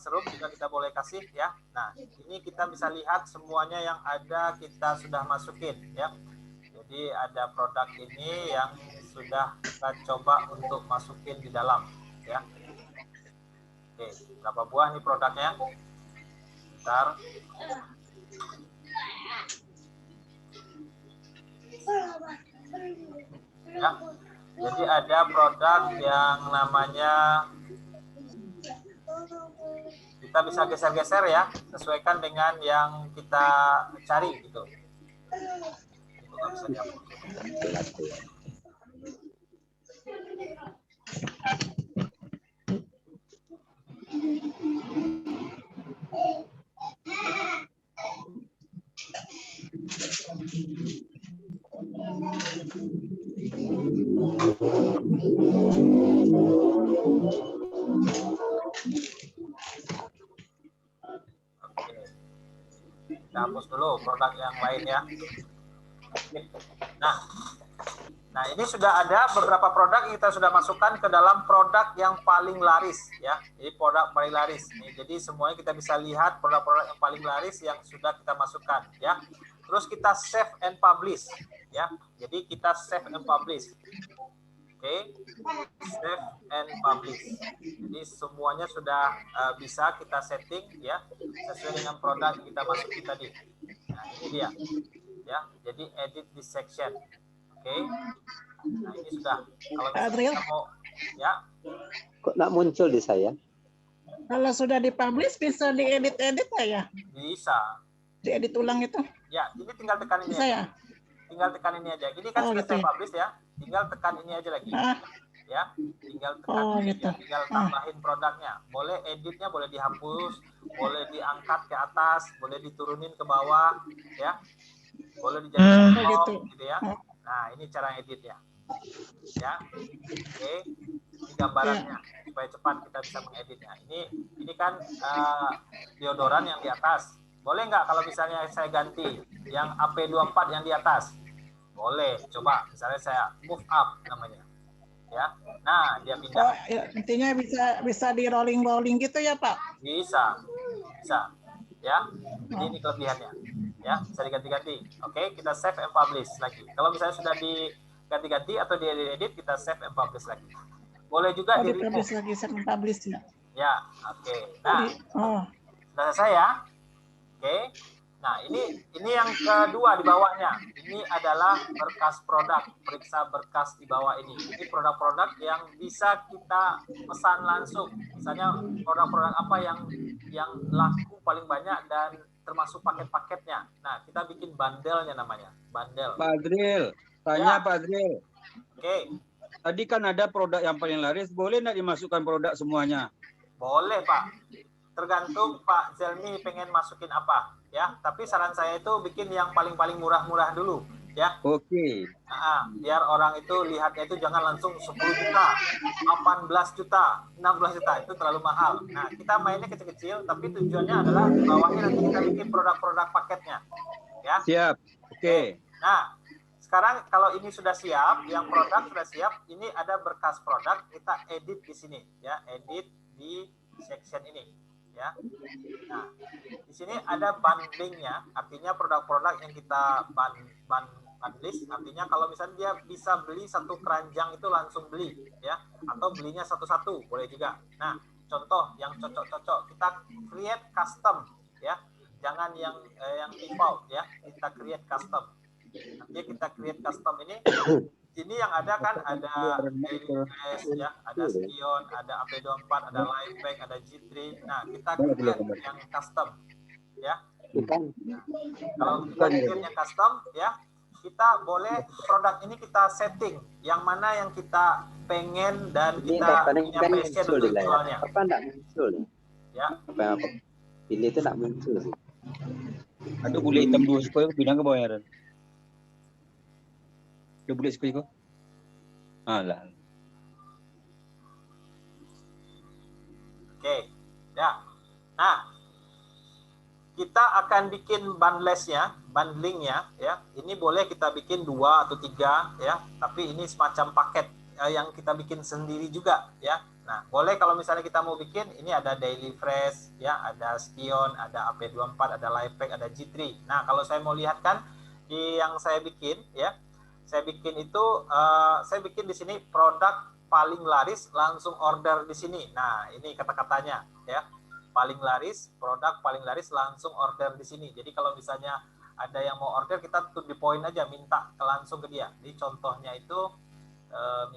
serum juga kita boleh kasih ya. Nah, ini kita bisa lihat semuanya yang ada kita sudah masukin ya. Jadi ada produk ini yang sudah kita coba untuk masukin di dalam ya. Oke, berapa buah nih produknya? Bentar. Ya. Jadi ada produk yang namanya, kita bisa geser-geser ya, sesuaikan dengan yang kita cari gitu. Itu nggak bisa dihapus. Kita hapus dulu produk yang lain ya. Nah ini sudah ada beberapa produk yang kita sudah masukkan ke dalam produk yang paling laris ya. Jadi produk paling laris. Nih, jadi semuanya kita bisa lihat produk-produk yang paling laris yang sudah kita masukkan ya. Terus kita save and publish ya. Jadi kita save and publish. Oke, save and publish. Jadi semuanya sudah bisa kita setting ya sesuai dengan produk yang kita masukin tadi. Nah ini dia ya. Jadi edit this section. Oke. Nah ini sudah. Kalau misalnya kita mau ya. Kok nggak muncul di saya? Kalau sudah dipublish bisa diedit-edit ya? Bisa. Diedit ulang itu? Ya, ini tinggal tekan ini bisa aja. Ya? Tinggal tekan ini aja. Ini kan sudah gitu. saya publish ya. Tinggal tekan ini aja lagi. Ya, tinggal tekan ini gitu. aja. Tinggal tambahin produknya. Boleh editnya boleh dihapus, boleh diangkat ke atas, boleh diturunin ke bawah, ya. Boleh dijadikan top, gitu ya. Nah, ini cara editnya. Ya. Oke. Ini gambarannya supaya cepat kita bisa mengeditnya. Ini kan deodoran yang di atas. Boleh nggak kalau misalnya saya ganti yang AP24 yang di atas? Boleh. Coba misalnya saya move up namanya. Ya. Nah, dia pindah. Oh, ya, intinya bisa di rolling gitu ya, Pak? Bisa. Bisa. Ya. Jadi ini kelebihannya. Ya, bisa diganti-ganti. Oke, kita save and publish lagi. Kalau misalnya sudah diganti-ganti atau diedit, kita save and publish lagi. Boleh juga di-publish lagi, save and publish ya. Ya, oke. Nah, sudah selesai ya. Oke. Nah, ini yang kedua di bawahnya. Ini adalah berkas produk. Periksa berkas di bawah ini. Ini produk-produk yang bisa kita pesan langsung. Misalnya produk-produk apa yang laku paling banyak dan termasuk paket-paketnya. Nah, kita bikin bandelnya namanya. Bandel. Pak Adril, tanya Ya. Pak Adril. Oke. Tadi kan ada produk yang paling laris, boleh nggak dimasukkan produk semuanya? Boleh, Pak. Tergantung Pak Zelmi pengen masukin apa, ya. Tapi saran saya itu bikin yang paling-paling murah-murah dulu, ya. Oke. Biar orang itu lihatnya itu jangan langsung 10 juta, 18 juta, 16 juta, itu terlalu mahal. Nah, kita mainnya kecil-kecil, tapi tujuannya adalah di bawahnya nanti kita bikin produk-produk paketnya, ya. Siap. Oke. Nah, sekarang kalau ini sudah siap, yang produk sudah siap, ini ada berkas produk, kita edit di sini, ya, edit di section ini. Ya, nah di sini ada bundlingnya, artinya produk-produk yang kita bundlist, artinya kalau misalnya dia bisa beli satu keranjang itu langsung beli, ya, atau belinya satu-satu boleh juga. Nah, contoh yang cocok-cocok kita create custom, ya, jangan yang default, ya, kita create custom. Nanti kita create custom ini yang ada kan ada Daily ya, ada Skion, ada AP24, ada Lifepack, ada G3. Nah, kita create yang custom, ya. Kalau kita create yang custom, ya, kita boleh produk ini kita setting yang mana yang kita pengen dan kita punya passion untuk jualnya. Apa enggak muncul? Ya. Apa ini itu enggak muncul sih. Ada bule hitam 2 ekor bilang ke bawah ya. Dia boleh sekali kok. Alah. Oke. Ya. Nah, kita akan bikin bundlingnya ya. Ini boleh kita bikin 2 atau 3 ya, tapi ini semacam paket yang kita bikin sendiri juga ya. Nah, boleh kalau misalnya kita mau bikin, ini ada Daily Fresh ya, ada Skion, ada AP24, ada Lifepack, ada G3. Nah, kalau saya mau lihat kan yang saya bikin ya, saya bikin itu saya bikin di sini produk paling laris langsung order di sini. Nah, ini kata-katanya ya. Paling laris, produk paling laris langsung order di sini. Jadi kalau misalnya ada yang mau order, kita to the point aja, minta langsung ke dia. Jadi contohnya itu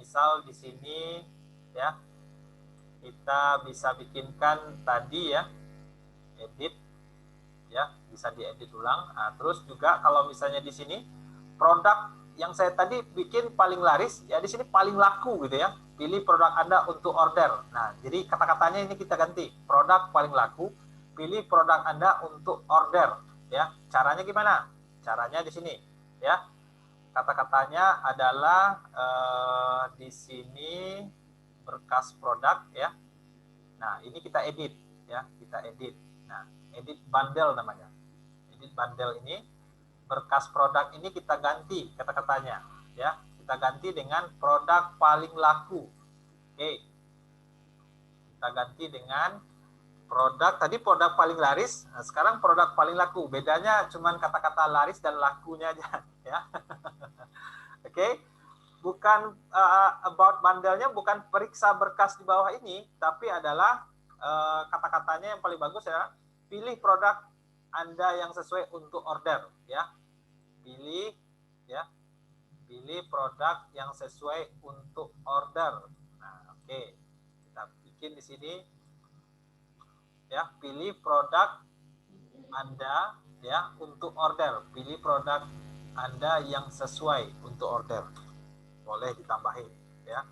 misal di sini ya, kita bisa bikinkan tadi ya, edit ya, bisa diedit ulang. Nah, terus juga kalau misalnya di sini produk yang saya tadi bikin paling laris, ya di sini paling laku gitu ya. Pilih produk Anda untuk order. Nah, jadi kata-katanya ini kita ganti. Produk paling laku, pilih produk Anda untuk order. Ya, caranya gimana? Caranya di sini. ya. Kata-katanya adalah di sini berkas produk ya. Nah, ini kita edit ya, kita edit. Nah, edit bundle namanya. Edit bundle ini berkas produk ini kita ganti kata-katanya ya. Kita ganti dengan produk paling laku. Oke. Kita ganti dengan produk, tadi produk paling laris, nah sekarang produk paling laku. Bedanya cuman kata-kata laris dan lakunya aja ya. Oke. Bukan about bundle-nya bukan periksa berkas di bawah ini, tapi adalah kata-katanya yang paling bagus ya. Pilih produk Anda yang sesuai untuk order ya. Pilih ya. Pilih produk yang sesuai untuk order. Nah, oke. Kita bikin di sini ya, pilih produk Anda ya untuk order. Pilih produk Anda yang sesuai untuk order. Boleh ditambahin ya.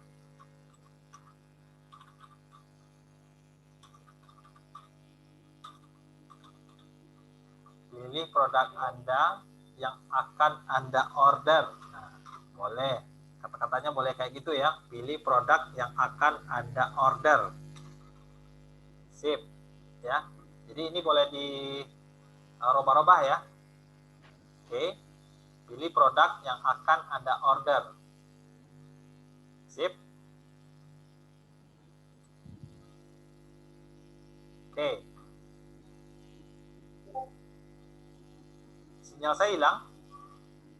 Pilih produk Anda yang akan Anda order. Nah, boleh. Kata-katanya boleh kayak gitu ya. Pilih produk yang akan Anda order. Sip. Ya, jadi ini boleh di rubah-rubah ya. Oke, pilih produk yang akan Anda order. Sip. Oke. Sinyal saya hilang.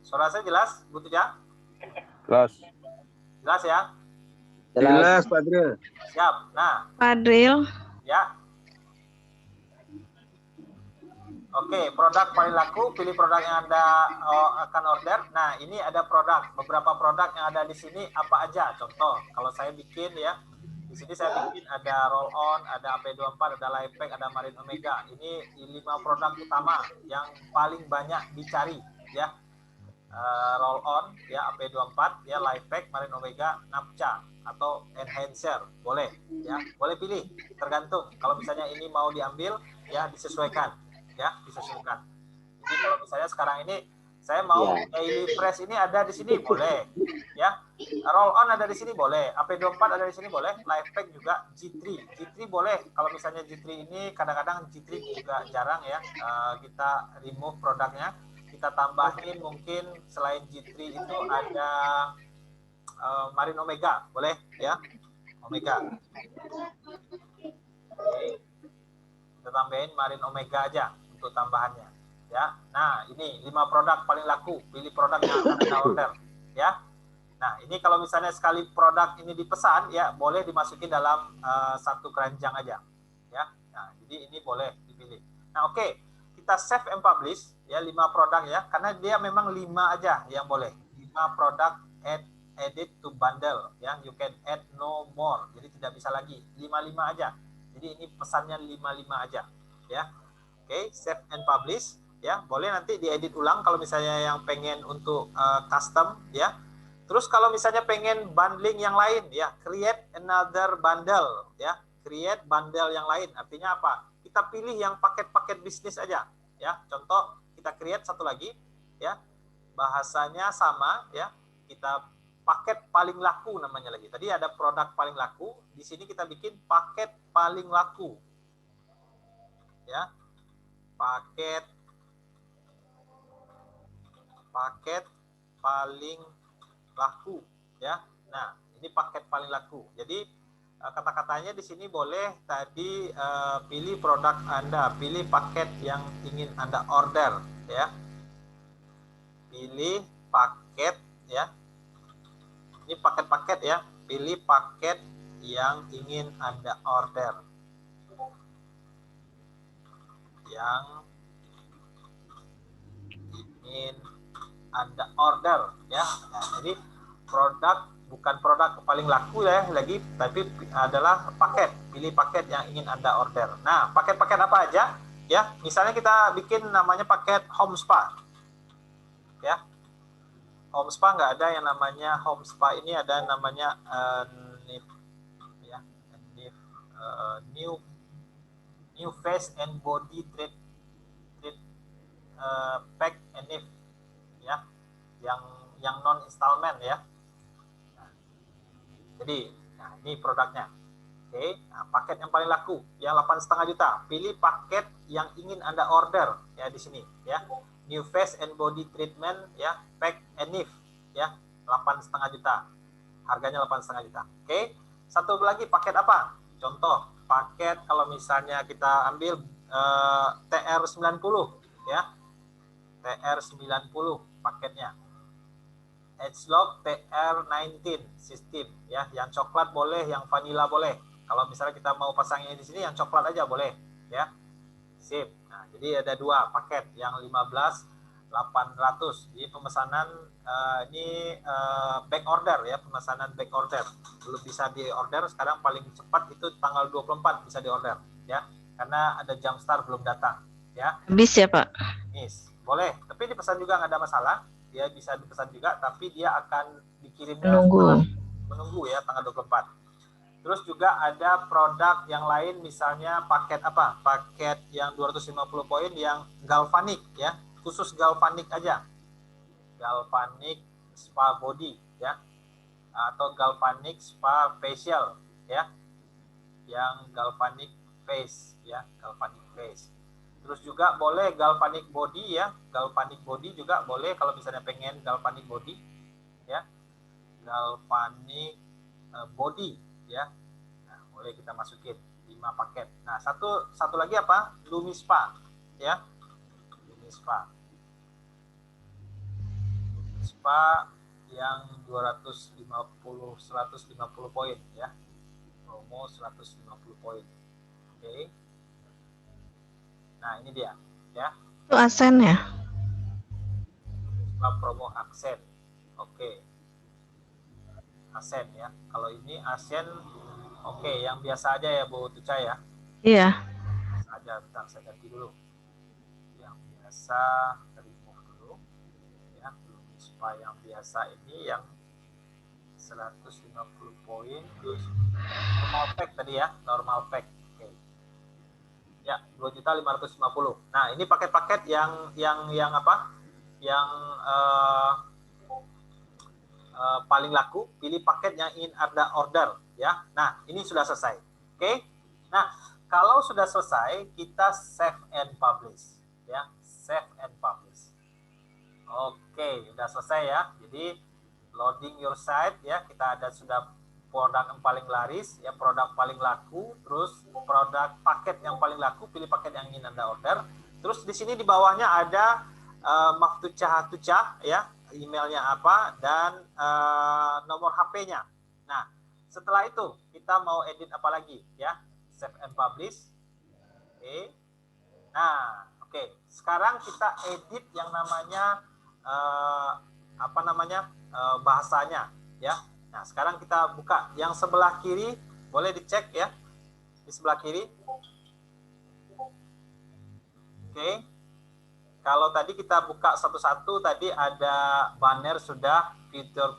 Suara saya jelas, Bu Tuja? Jelas. Jelas ya? Jelas, Pak Adril. Siap. Nah, Pak Adril. ya. Oke, produk paling laku, pilih produk yang Anda akan order. Nah, ini ada produk, beberapa produk yang ada di sini apa aja? Contoh, kalau saya bikin ya, di sini saya bikin ada roll on, ada AP24, ada Lifepack, ada Marine Omega. Ini 5 produk utama yang paling banyak dicari ya. Roll on ya, AP24 ya, Lifepack, Marine Omega, Napcha atau enhancer, boleh ya, boleh pilih, tergantung. Kalau misalnya ini mau diambil ya, disesuaikan ya, disesuaikan. Jadi kalau misalnya sekarang ini saya mau daily fresh ini ada di sini, boleh ya. Roll on ada di sini, boleh. AP24 ada di sini, boleh. Lifepack juga. G3 boleh. Kalau misalnya G3 ini kadang-kadang G3 juga jarang ya, kita remove produknya, kita tambahin mungkin selain G3 itu ada Marine Omega, boleh ya, Omega. Oke. Kita tambahin Marine Omega aja untuk tambahannya ya. Nah, ini 5 produk paling laku, pilih produk yang akan Anda order ya. Nah, ini kalau misalnya sekali produk ini dipesan ya, boleh dimasukin dalam satu keranjang aja ya. Nah, jadi ini boleh dipilih. Nah, oke, kita save and publish ya, 5 produk ya, karena dia memang 5 aja yang boleh. 5 produk edit to bundle ya, you can add no more, jadi tidak bisa lagi, 5 aja. Jadi ini pesannya 5 aja ya. Oke, save and publish ya. Boleh nanti diedit ulang kalau misalnya yang pengen untuk custom ya. Terus kalau misalnya pengen bundling yang lain ya, create another bundle ya. Create bundle yang lain. Artinya apa? Kita pilih yang paket-paket bisnis aja ya. Contoh, kita create satu lagi ya. Bahasanya sama ya. Kita paket paling laku namanya lagi. Tadi ada produk paling laku, di sini kita bikin paket paling laku. Ya. Paket paling laku ya. Nah, ini paket paling laku. Jadi kata-katanya di sini boleh tadi pilih produk Anda, pilih paket yang ingin Anda order ya. Pilih paket ya. Ini paket-paket ya. Pilih paket yang ingin Anda order. Yang ingin Anda order ya. Nah, jadi produk bukan produk paling laku ya lagi, tapi adalah paket. Pilih paket yang ingin Anda order. Nah, paket-paket apa aja ya? Misalnya kita bikin namanya paket home spa ya. Home spa nggak ada yang namanya home spa, ini ada namanya NIF ya, NIF, new face and body treat pack and NIF ya. yang non installment ya. Nah, jadi ini produknya. Oke, nah, paket yang paling laku yang 8,5 juta. Pilih paket yang ingin Anda order ya di sini ya. New face and body treatment ya, pack and nif ya, 8,5 juta. Harganya 8,5 juta. Oke. Satu lagi paket apa? Contoh, paket kalau misalnya kita ambil TR90 ya. TR90 paketnya. Edgelock TR19 sistem ya, yang coklat boleh, yang vanilla boleh. Kalau misalnya kita mau pasangnya di sini yang coklat aja boleh ya. Sip. Nah, jadi ada 2 paket yang 15.800. Jadi pemesanan ini back order ya, pemesanan back order. Belum bisa di order, sekarang paling cepat itu tanggal 24 bisa di order ya. Karena ada Jamstar belum datang ya. Habis ya, Pak? Habis. Boleh, tapi dipesan juga nggak ada masalah. Dia bisa dipesan juga, tapi dia akan dikirimnya menunggu ya tanggal 24. Terus juga ada produk yang lain, misalnya paket apa? Paket yang 250 poin yang galvanik ya, khusus galvanik aja. Galvanik spa body ya, atau galvanik spa facial ya. Yang galvanik face ya, galvanik face. Terus juga boleh galvanik body ya, galvanik body juga boleh kalau misalnya pengen galvanik body ya. Galvanik body ya. Nah, boleh kita masukin 5 paket. Nah, satu lagi apa? Lumispa ya. Lumispa. Lumispa yang 150 poin ya. Promo 150 poin. Oke. Nah, ini dia ya. Itu Asen ya? Promo aksen. Oke. Asen ya. Kalau ini Asen oke, yang biasa aja ya Bu Tuca ya. Iya. Biasa aja, bentar saya ganti dulu. Yang biasa remove dulu. Ya, Lumispa yang biasa ini yang 150 poin terus normal pack tadi ya, normal pack. Oke. Ya, 2.550. Nah, ini paket-paket yang apa? Yang paling laku. Pilih paket yang ingin Anda order ya. Nah, ini sudah selesai. Oke. Nah, kalau sudah selesai, kita save and publish ya. Save and publish. Oke, sudah selesai ya. Jadi loading your site ya, kita ada sudah produk yang paling laris ya, produk paling laku, terus produk paket yang paling laku, pilih paket yang ingin Anda order. Terus di sini di bawahnya ada Maftucah ya, emailnya apa dan nomor HP-nya. Nah, setelah itu kita mau edit apa lagi ya? Save and publish. Oke. Nah, oke. Sekarang kita edit yang namanya bahasanya ya. Nah, sekarang kita buka yang sebelah kiri, boleh dicek ya. Di sebelah kiri. Oke. Kalau tadi kita buka satu-satu, tadi ada banner sudah, fitur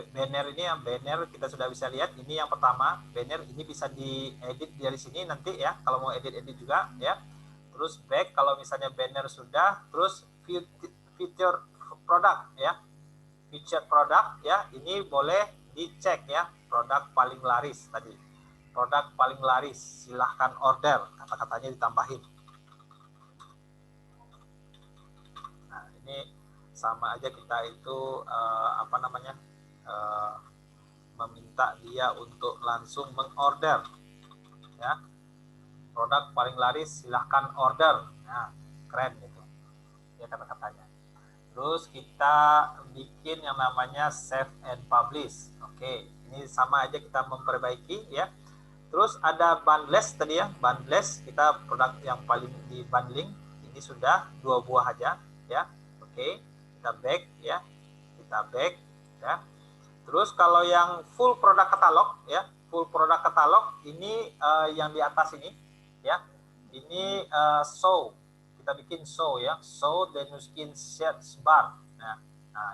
banner ini, banner kita sudah bisa lihat. Ini yang pertama, banner ini bisa diedit dari sini nanti ya, kalau mau edit-edit juga ya. Terus back kalau misalnya banner sudah, terus fitur produk ya. Feature produk ya, ini boleh dicek ya, produk paling laris tadi. Produk paling laris, silahkan order, kata-katanya ditambahin. Nah, ini sama aja kita itu meminta dia untuk langsung mengorder ya. Produk paling laris silahkan order. Nah, keren gitu ya kata-katanya. Terus kita bikin yang namanya save and publish. Oke, ini sama aja kita memperbaiki ya. Terus ada bundles tadi ya, bundles kita produk yang paling di bundling ini sudah 2 buah aja ya. Oke, kita back ya. Kita back ya. Terus kalau yang full produk katalog ya, full produk katalog ini yang di atas ini ya. Ini show. Kita bikin show ya, show the new skin search bar. Nah,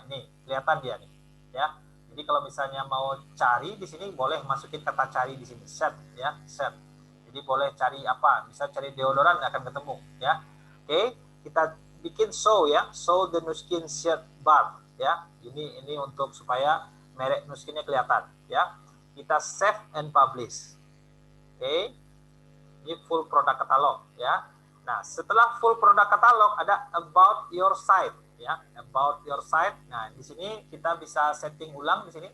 ini kelihatan dia nih ya. Jadi kalau misalnya mau cari di sini boleh masukin kata cari di sini, search ya, search. Jadi boleh cari apa? Bisa cari deodoran akan ketemu ya. Oke, kita bikin show ya, show the new skin search bar ya. Ini untuk supaya merek Nuskinnya kelihatan, ya. Kita save and publish. Oke. Ini full product catalog, ya. Nah, setelah full product catalog ada about your site, ya. About your site. Nah, di sini kita bisa setting ulang di sini.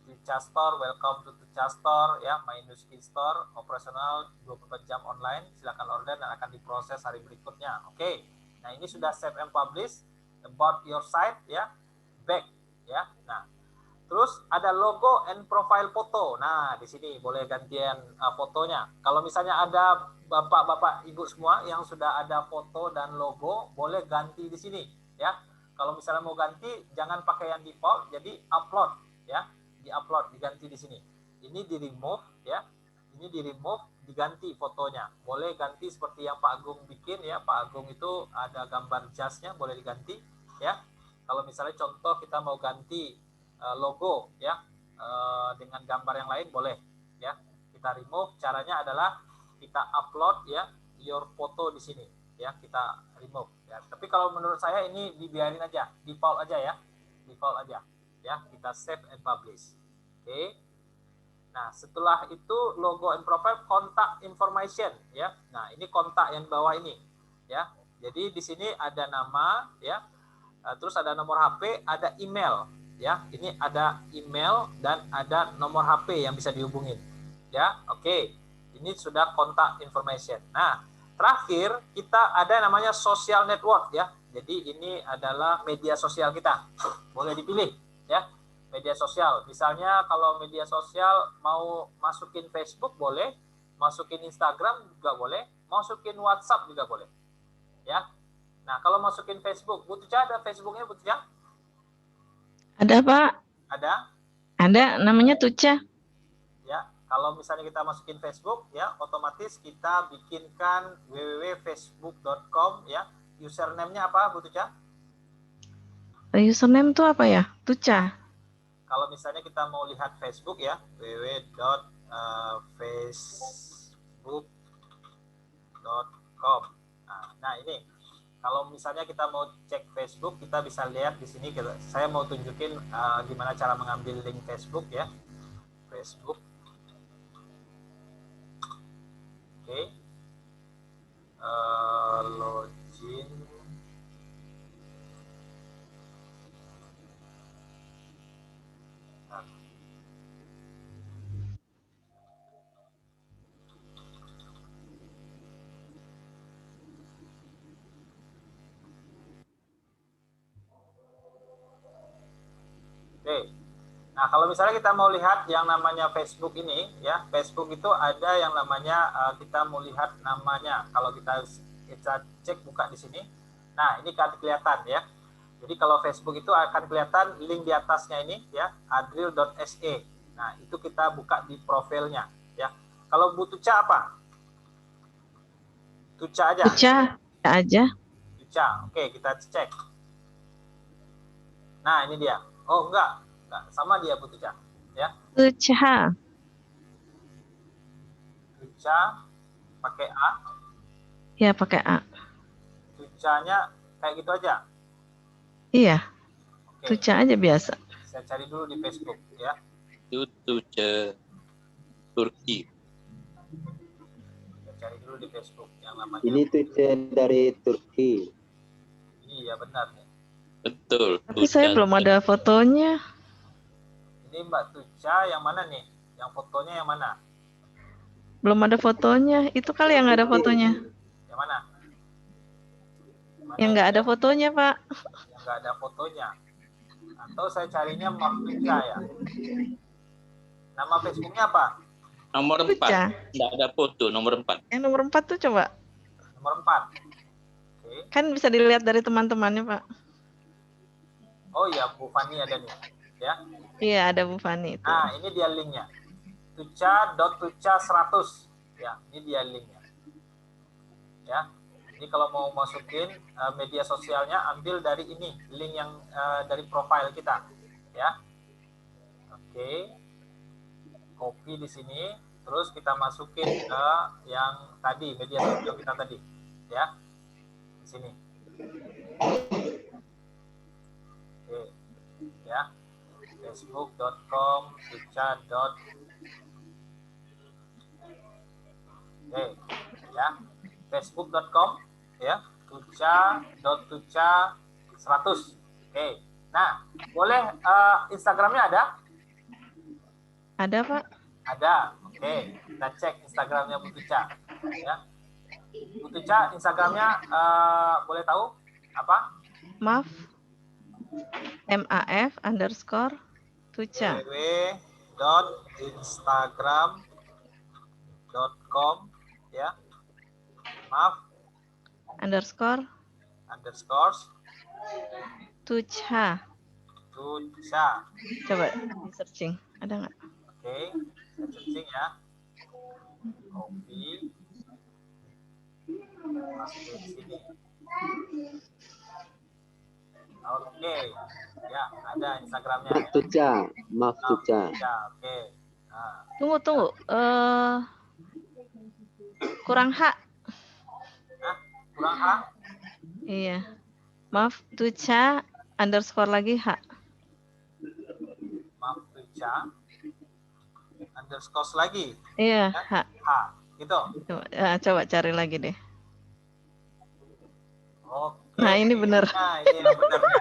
Tucha Store, welcome to Tucha Store, ya, My Nuskin Store, operasional 24 jam online, silakan order dan akan diproses hari berikutnya. Oke. Nah, ini sudah save and publish, about your site, ya, back, ya. Nah, terus ada logo and profile foto. Nah, di sini boleh gantian fotonya. Kalau misalnya ada bapak-bapak ibu semua yang sudah ada foto dan logo, boleh ganti di sini, ya. Kalau misalnya mau ganti, jangan pakai yang default, jadi upload, ya. Di-upload, diganti di sini. Ini di-remove, ya. Ini di-remove, diganti fotonya. Boleh ganti seperti yang Pak Agung bikin, ya. Pak Agung itu ada gambar jasnya, boleh diganti, ya. Kalau misalnya contoh kita mau ganti logo, ya, dengan gambar yang lain boleh, ya. Kita remove, caranya adalah kita upload, ya, your foto di sini, ya. Kita remove, ya. Tapi kalau menurut saya ini dibiarin aja, default aja, ya. Default aja. Ya, kita save and publish. Oke. Nah, setelah itu logo and profile, contact information, ya. Nah, ini kontak yang bawah ini, ya. Jadi di sini ada nama, ya. Terus ada nomor HP, ada email, ya. Ini ada email dan ada nomor HP yang bisa dihubungin, ya. Oke. Ini sudah contact information. Nah, terakhir kita ada namanya social network, ya. Jadi ini adalah media sosial kita. Boleh dipilih, ya. Media sosial. Misalnya kalau media sosial mau masukin Facebook boleh, masukin Instagram juga boleh, masukin WhatsApp juga boleh. Ya. Nah, kalau masukin Facebook, Bu Tucha ada Facebooknya, Bu Tucha? Ada, Pak. Ada? Ada, namanya Tucha. Ya, kalau misalnya kita masukin Facebook, ya, otomatis kita bikinkan www.facebook.com, ya. Username-nya apa, Bu Tucha? Username itu apa ya? Tucha. Kalau misalnya kita mau lihat Facebook, ya, www.facebook.com. Nah, ini kalau misalnya kita mau cek Facebook, kita bisa lihat di sini. Saya mau tunjukin gimana cara mengambil link Facebook, ya. Facebook. Oke. Login. Oke. Nah, kalau misalnya kita mau lihat yang namanya Facebook ini, ya, Facebook itu ada yang namanya kita mau lihat namanya. Kalau kita cek buka di sini, nah ini kan kelihatan, ya. Jadi kalau Facebook itu akan kelihatan link di atasnya ini, ya, adril.se. Nah, itu kita buka di profilnya, ya. Kalau Bu Tucha apa? Tucha aja. Tucha aja. Tucha. Oke, kita cek. Nah, ini dia. Oh, enggak, sama dia Bu Tucha, ya. Tucha. Tucha pakai A. Ya, pakai A. Tuchanya kayak gitu aja. Iya. Oke. Tucha aja biasa. Saya cari dulu di Facebook, ya. Tucha Turki. Saya cari dulu di Facebook yang namanya. Ini Tucha dari Turki. Iya, benar nih. Betul. Tapi saya belum ada fotonya. Ini Mbak Tucha yang mana nih? Yang fotonya yang mana? Belum ada fotonya. Itu kali yang nggak ada fotonya. Yang mana? Yang nggak ada fotonya, Pak. Yang nggak ada fotonya. Atau saya carinya Mbak Tucha, ya. Nama Facebooknya apa? Nomor 4. Nggak ada foto, nomor 4. Yang nomor 4 tuh coba. Nomor 4. Oke. Kan bisa dilihat dari teman-temannya, Pak. Oh iya, Bu Fani ada nih, ya. Iya, ada Bu Fani itu. Nah, ini dia linknya. Tucha.tucha100. Ya, ini dia linknya. Ya. Ini kalau mau masukin media sosialnya, ambil dari ini, link yang dari profile kita, ya. Oke. Copy di sini, terus kita masukin ke yang tadi, media sosial kita tadi, ya. Di sini. Oke. facebook.com/tuca. Oke, ya. facebook.com ya, tuca.tuca 100. Oke. Nah, boleh Instagramnya ada? Ada, Pak. Ada. Oke, kita cek Instagramnya Bu Tuca. Ya. Bu Tuca, Instagramnya boleh tahu apa? Maaf. MAF_Tuca. www.instagram.com ya. Maaf. _. Tuca. Coba di searching. Ada nggak? Oke, saya searching ya. Kopi. Masuk ke sini. Oke, ya ada Instagramnya. Maaf Tuca. Oke. Nah. Tunggu. Kurang H. Kurang H? Iya. Maaf, Tuca _lagi H. Maaf, Tuca _ lagi. Iya, ya? H. H, gitu. Coba cari lagi deh. Oke. Nah, ini benar. Nah, ini yang benar ya.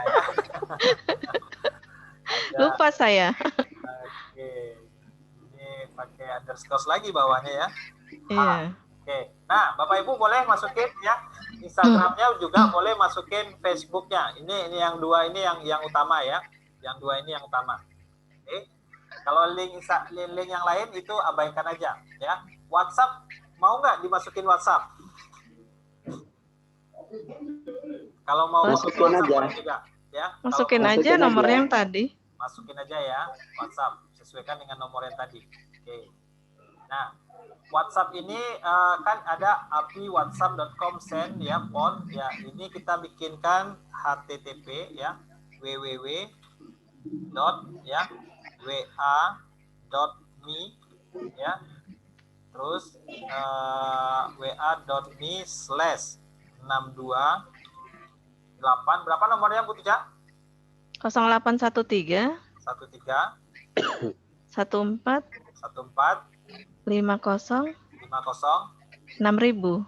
Lupa saya. Oke. Ini pakai _ lagi bawahnya ya. Iya. Oke. Nah, Bapak Ibu boleh masukin ya Instagramnya, juga boleh masukin Facebooknya. Ini yang dua ini yang utama ya. Yang dua ini yang utama. Oke. Kalau link yang lain itu abaikan aja ya. WhatsApp mau nggak dimasukin WhatsApp? Kalau mau masukin aja. Juga, ya. Masukin aja nomor yang tadi. Masukin aja ya WhatsApp, sesuaikan dengan nomor yang tadi. Oke. Nah, WhatsApp ini kan ada API whatsapp.com send ya, pon ya. Ini kita bikinkan HTTP ya, www.wa.me ya. Terus wa.me/628. Berapa nomornya Bu Tuca? 0813 14 50 6000.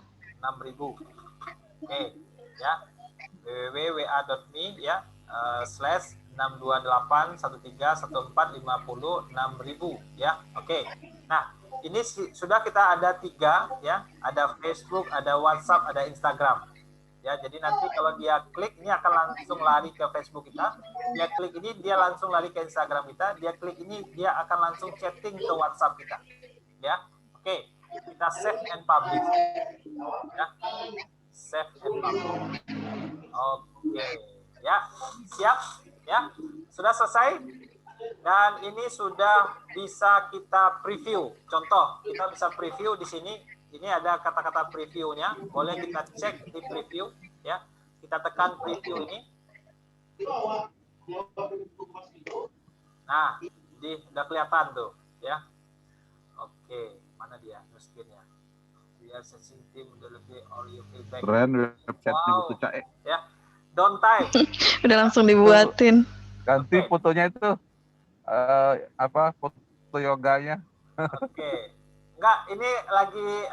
Oke, ya. www.wa.me ya /6281314506000 ya. Oke. Nah, ini sudah kita ada 3 ya. Ada Facebook, ada WhatsApp, ada Instagram. Ya, jadi nanti kalau dia klik ini akan langsung lari ke Facebook kita. Dia klik ini dia langsung lari ke Instagram kita. Dia klik ini dia akan langsung chatting ke WhatsApp kita. Ya. Oke, kita save and publish. Ya. Save and publish. Oke, ya. Siap? Ya. Sudah selesai? Dan ini sudah bisa kita preview. Contoh, kita bisa preview di sini. Ini ada kata-kata previewnya. Boleh kita cek di preview, ya. Kita tekan preview ini. Nah, udah kelihatan tuh, ya. Oke, mana dia screen-nya? Biar sesing tim udah lebih or you feedback. Keren website-nya Bu Tuca. Ya. Don't type. Udah langsung dibuatin. Ganti fotonya itu foto yoganya. Oke. Enggak, ini lagi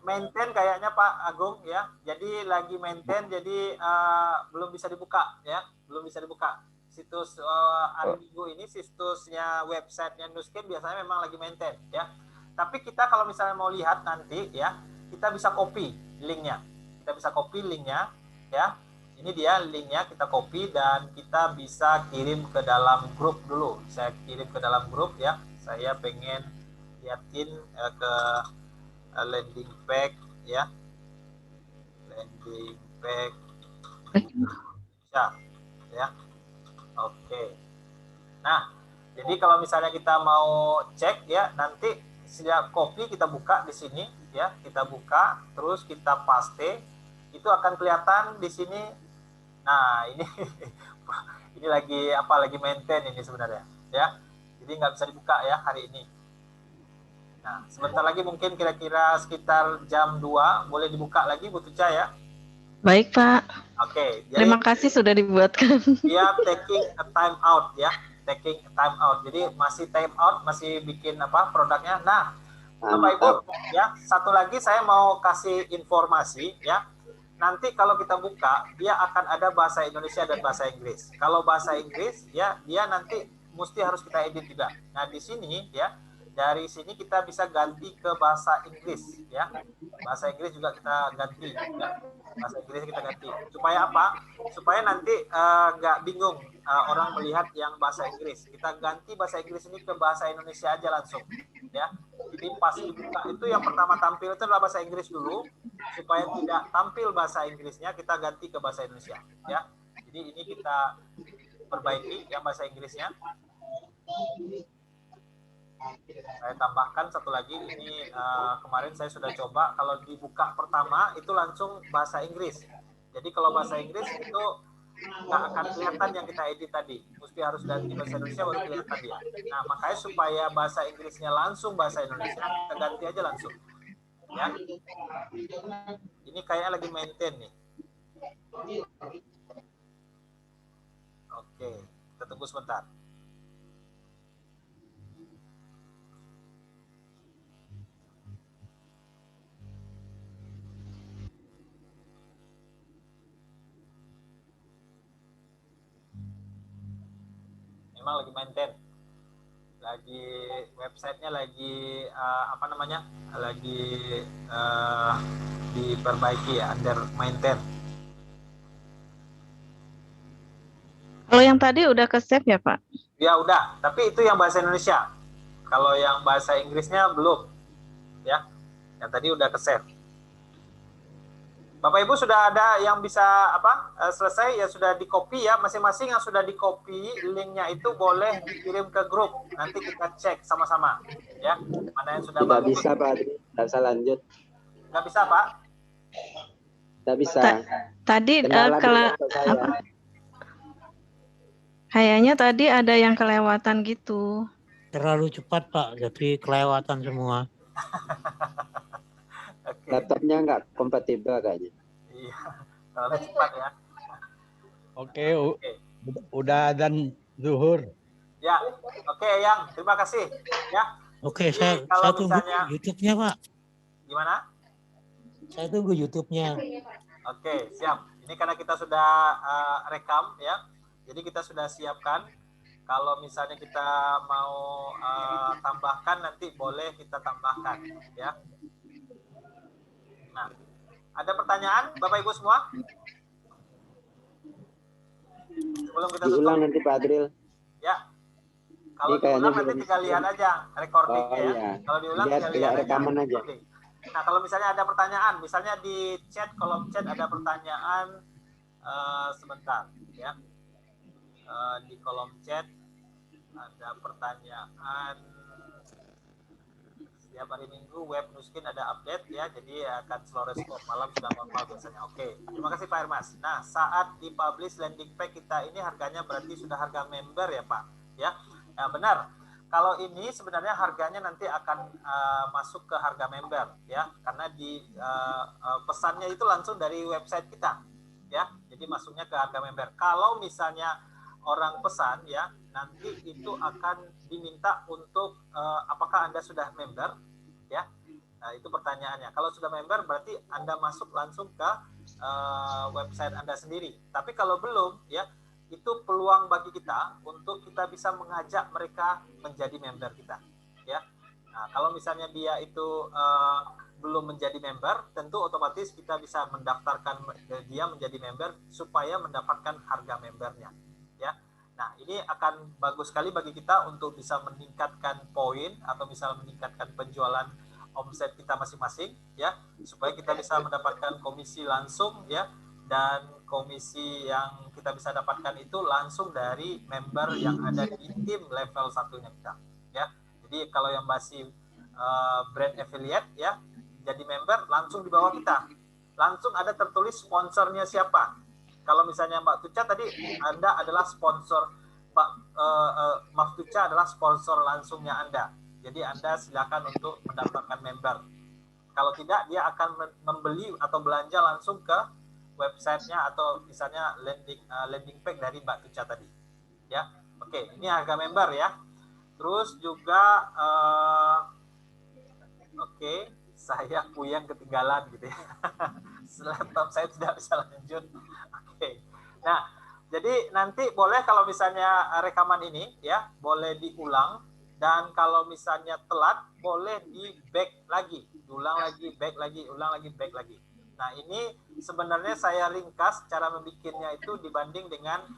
maintain kayaknya Pak Agung ya. Jadi lagi maintain, jadi belum bisa dibuka ya, belum bisa dibuka. Situs hari Minggu ini situsnya websitenya Nuskin biasanya memang lagi maintain ya. Tapi kita kalau misalnya mau lihat nanti ya, kita bisa copy linknya. Kita bisa copy linknya ya. Ini dia linknya, kita copy dan kita bisa kirim ke dalam grup dulu. Saya kirim ke dalam grup ya. Saya pengen liatin ke landing page ya, landing page ya. Oke. Nah, jadi kalau misalnya kita mau cek ya, nanti sejak copy kita buka di sini ya, kita buka terus kita paste, itu akan kelihatan di sini. Nah, ini ini lagi maintain ini sebenarnya ya, jadi nggak bisa dibuka ya hari ini. Nah, sebentar lagi mungkin kira-kira sekitar jam 2 boleh dibuka lagi Bu Tuca ya. Baik Pak. Oke. Terima kasih sudah dibuatkan. Dia taking a time out ya. taking time out. Jadi masih time out, masih bikin produknya. Nah, Bapak Ibu, ya, satu lagi saya mau kasih informasi ya. Nanti kalau kita buka, dia akan ada bahasa Indonesia dan bahasa Inggris. Kalau bahasa Inggris, ya, dia nanti mesti harus kita edit juga. Nah, di sini ya, dari sini kita bisa ganti ke bahasa Inggris ya. Bahasa Inggris juga kita ganti ya. Bahasa Inggris kita ganti. Supaya apa? Supaya nanti nggak bingung orang melihat yang bahasa Inggris. Kita ganti bahasa Inggris ini ke bahasa Indonesia aja langsung ya. Jadi pas dibuka itu yang pertama tampil itu adalah bahasa Inggris dulu, supaya tidak tampil bahasa Inggrisnya kita ganti ke bahasa Indonesia ya. Jadi ini kita perbaiki yang bahasa Inggrisnya. Saya tambahkan satu lagi, ini kemarin saya sudah coba, kalau dibuka pertama itu langsung bahasa Inggris. Jadi kalau bahasa Inggris itu nggak akan kelihatan yang kita edit tadi, mesti harus ganti bahasa Indonesia baru kelihatan dia. Nah, makanya supaya bahasa Inggrisnya langsung bahasa Indonesia, kita ganti aja langsung ya. Ini kayaknya lagi maintain nih. Oke, kita tunggu sebentar. Memang lagi maintain, lagi websitenya lagi lagi diperbaiki ya, under maintain. Kalau yang tadi udah ke save ya Pak? Ya udah, tapi itu yang bahasa Indonesia. Kalau yang bahasa Inggrisnya belum ya, yang tadi udah ke save. Bapak Ibu sudah ada yang bisa selesai ya, sudah di copy ya, masing-masing yang sudah di copy linknya itu boleh dikirim ke grup, nanti kita cek sama-sama ya, mana yang sudah tidak bagus. Bisa Pak, tidak bisa lanjut. Nggak bisa Pak? Tidak bisa. Tadi kalau kayaknya tadi ada yang kelewatan gitu. Terlalu cepat Pak, jadi kelewatan semua. Laptopnya nggak kompatibel kayaknya. Iya, terlalu cepat ya. Oke. Udah adzan zuhur. Ya, oke Yang, terima kasih ya. Oke, saya tunggu YouTube-nya Pak. Gimana? Saya tunggu YouTube-nya. Oke, siap. Ini karena kita sudah rekam ya, jadi kita sudah siapkan. Kalau misalnya kita mau tambahkan, nanti boleh kita tambahkan ya. Nah, ada pertanyaan Bapak Ibu semua? Sebelum kita tutup. Diulang nanti Pak Adril. Ya. Kalau diulang nanti tinggal lihat aja recordingnya ya. Iya. Kalau diulang tinggal lihat rekaman aja. Nah, kalau misalnya ada pertanyaan, misalnya di chat, kolom chat ada pertanyaan, sebentar ya. Di kolom chat ada pertanyaan. Setiap hari Minggu web Nuskin ada update ya, jadi akan slow respon, malam sudah normal biasanya. Oke, terima kasih Pak Hermas. Nah, saat dipublish landing page kita ini harganya berarti sudah harga member ya Pak ya. Ya benar. Kalau ini sebenarnya harganya nanti akan masuk ke harga member ya, karena di pesannya itu langsung dari website kita ya, jadi masuknya ke harga member. Kalau misalnya orang pesan ya, nanti itu akan diminta untuk apakah Anda sudah member ya. Nah, itu pertanyaannya. Kalau sudah member berarti Anda masuk langsung ke website Anda sendiri. Tapi kalau belum ya, itu peluang bagi kita untuk kita bisa mengajak mereka menjadi member kita ya. Nah, kalau misalnya dia itu belum menjadi member, tentu otomatis kita bisa mendaftarkan dia menjadi member supaya mendapatkan harga membernya ya. Nah, ini akan bagus sekali bagi kita untuk bisa meningkatkan poin atau misalnya meningkatkan penjualan omset kita masing-masing ya, supaya kita bisa mendapatkan komisi langsung ya, dan komisi yang kita bisa dapatkan itu langsung dari member yang ada di tim level satunya kita ya. Jadi kalau yang masih brand affiliate ya, jadi member langsung di bawah kita langsung ada tertulis sponsornya siapa. Kalau misalnya Mbak Tuca tadi, Anda adalah sponsor, Mbak Tuca adalah sponsor langsungnya Anda. Jadi Anda silakan untuk mendapatkan member. Kalau tidak, dia akan membeli atau belanja langsung ke websitenya atau misalnya landing page dari Mbak Tuca tadi. Ya. Oke, ini harga member ya. Terus juga oke, saya puyeng ketinggalan gitu ya. Laptop saya tidak bisa lanjut. Oke. Nah, jadi nanti boleh kalau misalnya rekaman ini ya, boleh diulang, dan kalau misalnya telat boleh di back lagi, ulang lagi, back lagi, ulang lagi, back lagi. Nah, ini sebenarnya saya ringkas cara membikinnya itu dibanding dengan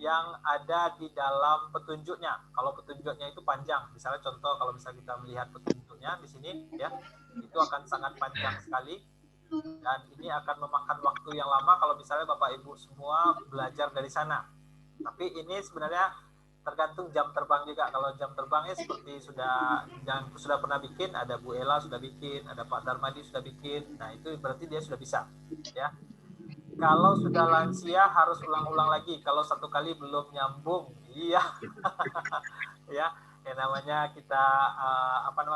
yang ada di dalam petunjuknya. Kalau petunjuknya itu panjang, misalnya contoh kalau misalnya kita melihat petunjuknya di sini ya, itu akan sangat panjang sekali dan ini akan memakan waktu yang lama kalau misalnya Bapak Ibu semua belajar dari sana. Tapi ini sebenarnya tergantung jam terbang juga. Kalau jam terbangnya seperti yang sudah pernah bikin, ada Bu Ella sudah bikin, ada Pak Darmadi sudah bikin. Nah, itu berarti dia sudah bisa ya. Kalau sudah lansia harus ulang-ulang lagi. Kalau satu kali belum nyambung, iya, ya, yang namanya kita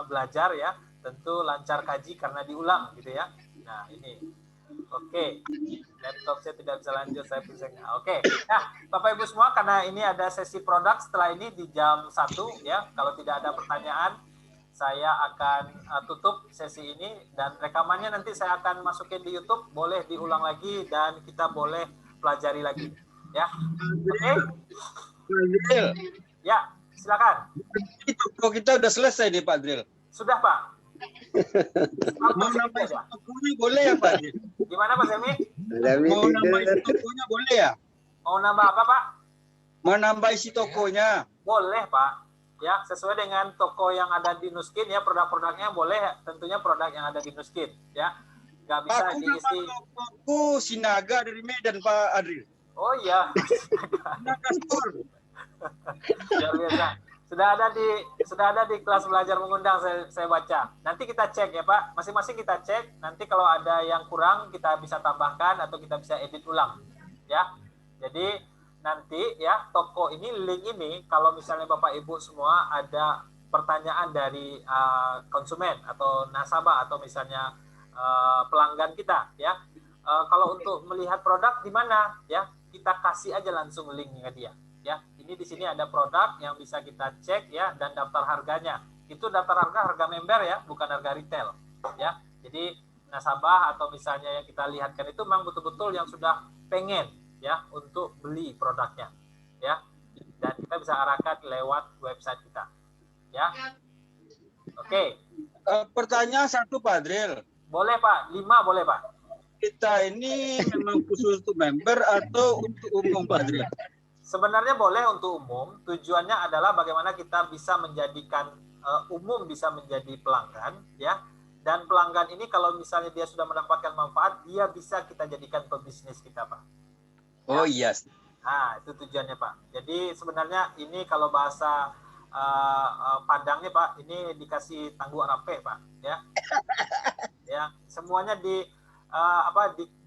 belajar ya, tentu lancar kaji karena diulang gitu ya. Nah ini, oke, laptop saya tidak bisa lanjut, saya pusing. Oke, nah Bapak Ibu semua, karena ini ada sesi produk setelah ini di jam 1 ya. Kalau tidak ada pertanyaan, saya akan tutup sesi ini dan rekamannya nanti saya akan masukin di YouTube, boleh diulang lagi dan kita boleh pelajari lagi, ya. Oke? Ya, silakan. Toko kita udah selesai nih Pak Dril. Sudah Pak. Mau nambah tokonya boleh ya Pak Dril? Gimana Pak Zemi? Mau nambah isi tokonya boleh ya? Mau nambah apa Pak? Mau nambah isi tokonya. Boleh Pak. Ya, sesuai dengan toko yang ada di Nuskin ya, produk-produknya boleh tentunya produk yang ada di Nuskin ya. Nggak bisa aku diisi. Aku Sinaga dari Medan Pak Adril. Oh iya. Sinaga Store. Luar biasa. Sudah ada di kelas belajar mengundang saya baca. Nanti kita cek ya Pak, masing-masing kita cek. Nanti kalau ada yang kurang kita bisa tambahkan atau kita bisa edit ulang ya. Jadi nanti ya toko ini, link ini, kalau misalnya Bapak Ibu semua ada pertanyaan dari konsumen atau nasabah atau misalnya pelanggan kita ya, kalau untuk melihat produk di mana ya, kita kasih aja langsung linknya dia ya. Ini di sini ada produk yang bisa kita cek ya, dan daftar harganya itu daftar harga member ya, bukan harga retail ya. Jadi nasabah atau misalnya yang kita lihatkan itu memang betul-betul yang sudah pengen ya untuk beli produknya ya, dan kita bisa arahkan lewat website kita ya. Oke. Pertanyaan satu Pak Dril. Boleh Pak, 5 boleh Pak. Kita ini memang khusus untuk member atau untuk umum Pak Dril? Sebenarnya boleh untuk umum. Tujuannya adalah bagaimana kita bisa menjadikan umum bisa menjadi pelanggan ya, dan pelanggan ini kalau misalnya dia sudah mendapatkan manfaat, dia bisa kita jadikan pebisnis kita Pak. Oh iya. Yes. Nah, itu tujuannya Pak. Jadi sebenarnya ini kalau bahasa Padangnya Pak, ini dikasih tangguh rape Pak, ya. Ya, semuanya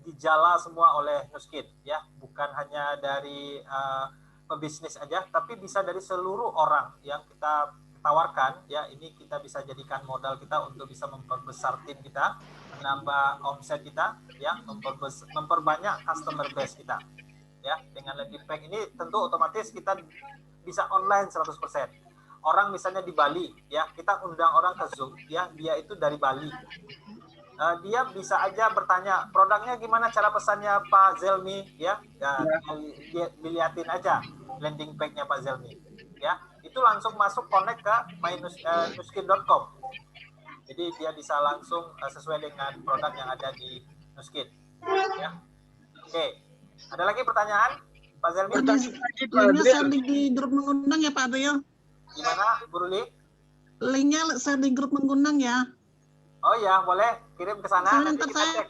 dijala semua oleh Nuskin, ya. Bukan hanya dari pebisnis aja, tapi bisa dari seluruh orang yang kita tawarkan, ya. Ini kita bisa jadikan modal kita untuk bisa memperbesar tim kita, menambah omset kita, ya, memperbanyak customer base kita. Ya, dengan landing page ini tentu otomatis kita bisa online 100%. Orang misalnya di Bali, ya, kita undang orang ke Zoom, ya, dia itu dari Bali. Dia bisa aja bertanya, produknya gimana cara pesannya Pak Zelmi, ya, dilihatin aja landing page-nya Pak Zelmi, ya, itu langsung masuk connect ke nuskin.com. Jadi dia bisa langsung sesuai dengan produk yang ada di Nuskin, ya. Oke. Ada lagi pertanyaan, Pak Zelmi? Linknya share di grup mengundang ya Pak Adril. Gimana, Bu Ruli? Linknya share di grup mengundang ya. Oh ya, boleh kirim ke sana. Nanti kita cek.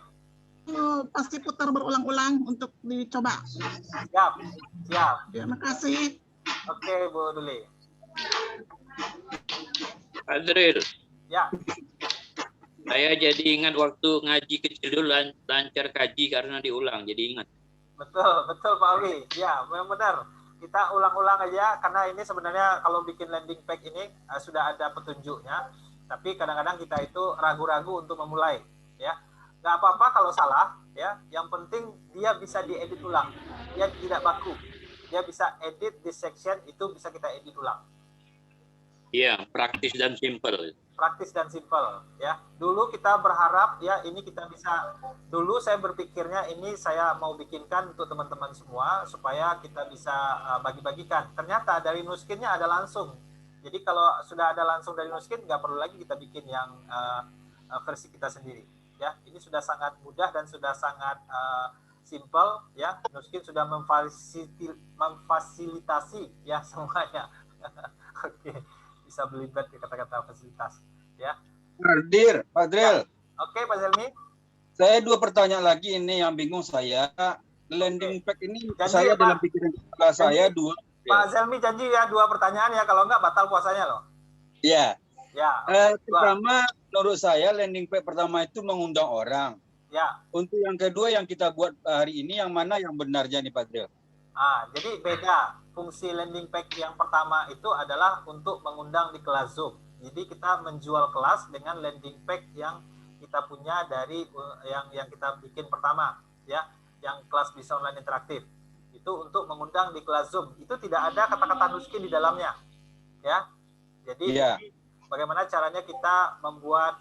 Pasti putar berulang-ulang untuk dicoba. Siap, siap. Terima kasih. Oke, Bu Ruli. Adril. Ya. Saya jadi ingat waktu ngaji kecil dulu lancar kaji karena diulang, jadi ingat. Betul Pak Alwi. Ya, memang benar. Kita ulang-ulang aja karena ini sebenarnya kalau bikin landing page ini sudah ada petunjuknya, tapi kadang-kadang kita itu ragu-ragu untuk memulai, ya. Nggak apa-apa kalau salah, ya. Yang penting dia bisa diedit ulang, dia tidak baku, dia bisa edit di section, itu bisa kita edit ulang. Iya, praktis dan simple. Praktis dan simple ya. Dulu kita berharap ya ini kita bisa, dulu saya berpikirnya ini saya mau bikinkan untuk teman-teman semua supaya kita bisa bagi-bagikan. Ternyata dari Nuskinnya ada langsung. Jadi kalau sudah ada langsung dari Nuskin, nggak perlu lagi kita bikin yang versi kita sendiri ya. Ini sudah sangat mudah dan sudah sangat simple ya. Nuskin sudah memfasilitasi ya semuanya. Oke, bisa belibet di kata-kata fasilitas ya. Pak Dril. Oke, Pak Zelmi. Saya 2 pertanyaan lagi ini yang bingung saya. Landing page ini saya dalam pikiran kepala saya 2. Pak Zelmi janji ya 2 pertanyaan ya, kalau enggak batal puasanya loh. Iya. Ya. Pertama, menurut saya landing page pertama itu mengundang orang. Ya. Untuk yang kedua yang kita buat hari ini, yang mana yang benarnya nih Pak Dril? Jadi beda. Fungsi landing page yang pertama itu adalah untuk mengundang di kelas Zoom. Jadi kita menjual kelas dengan landing page yang kita punya dari yang kita bikin pertama ya, yang kelas bisa online interaktif. Itu untuk mengundang di kelas Zoom. Itu tidak ada kata-kata Nuskin di dalamnya. Ya. Jadi bagaimana caranya kita membuat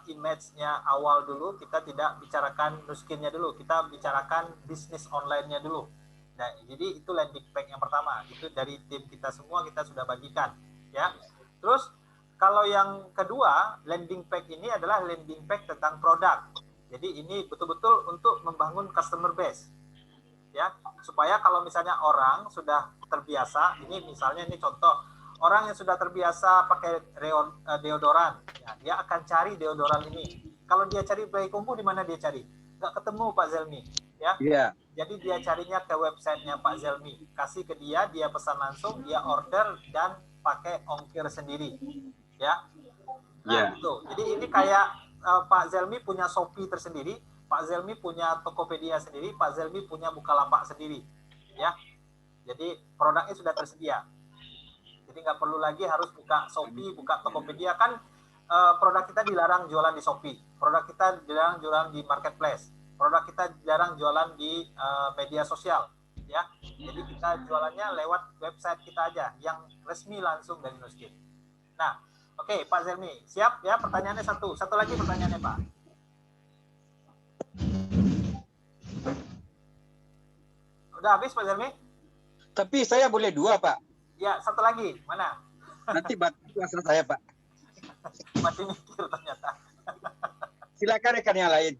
image-nya awal dulu, kita tidak bicarakan Nuskinnya dulu, kita bicarakan bisnis online-nya dulu. Nah, jadi itu landing page yang pertama. Itu dari tim kita semua kita sudah bagikan, ya. Terus kalau yang kedua, landing page ini adalah landing page tentang produk. Jadi ini betul-betul untuk membangun customer base, ya. Supaya kalau misalnya orang sudah terbiasa, ini misalnya ini contoh, orang yang sudah terbiasa pakai deodoran, ya, dia akan cari deodoran ini. Kalau dia cari Payakumbuh, di mana dia cari? Nggak ketemu Pak Zelmi, ya. Jadi dia carinya ke websitenya Pak Zelmi, kasih ke dia pesan langsung, dia order dan pakai ongkir sendiri, ya. Nah itu, jadi ini kayak Pak Zelmi punya Shopee tersendiri, Pak Zelmi punya Tokopedia sendiri, Pak Zelmi punya Bukalapak sendiri, ya. Jadi produknya sudah tersedia. Jadi nggak perlu lagi harus buka Shopee, buka Tokopedia. Kan produk kita dilarang jualan di Shopee, produk kita dilarang jualan di marketplace, produk kita dilarang jualan di media sosial, ya. Jadi kita jualannya lewat website kita aja, yang resmi langsung dari Nuskin. Nah, oke, Pak Zelmi, siap ya? Pertanyaannya satu lagi pertanyaannya Pak. Udah habis Pak Zelmi? Tapi saya boleh 2 Pak. Ya, satu lagi, mana? Nanti batal puasa saya Pak. Masih mikir ternyata. Silakan rekan yang lain.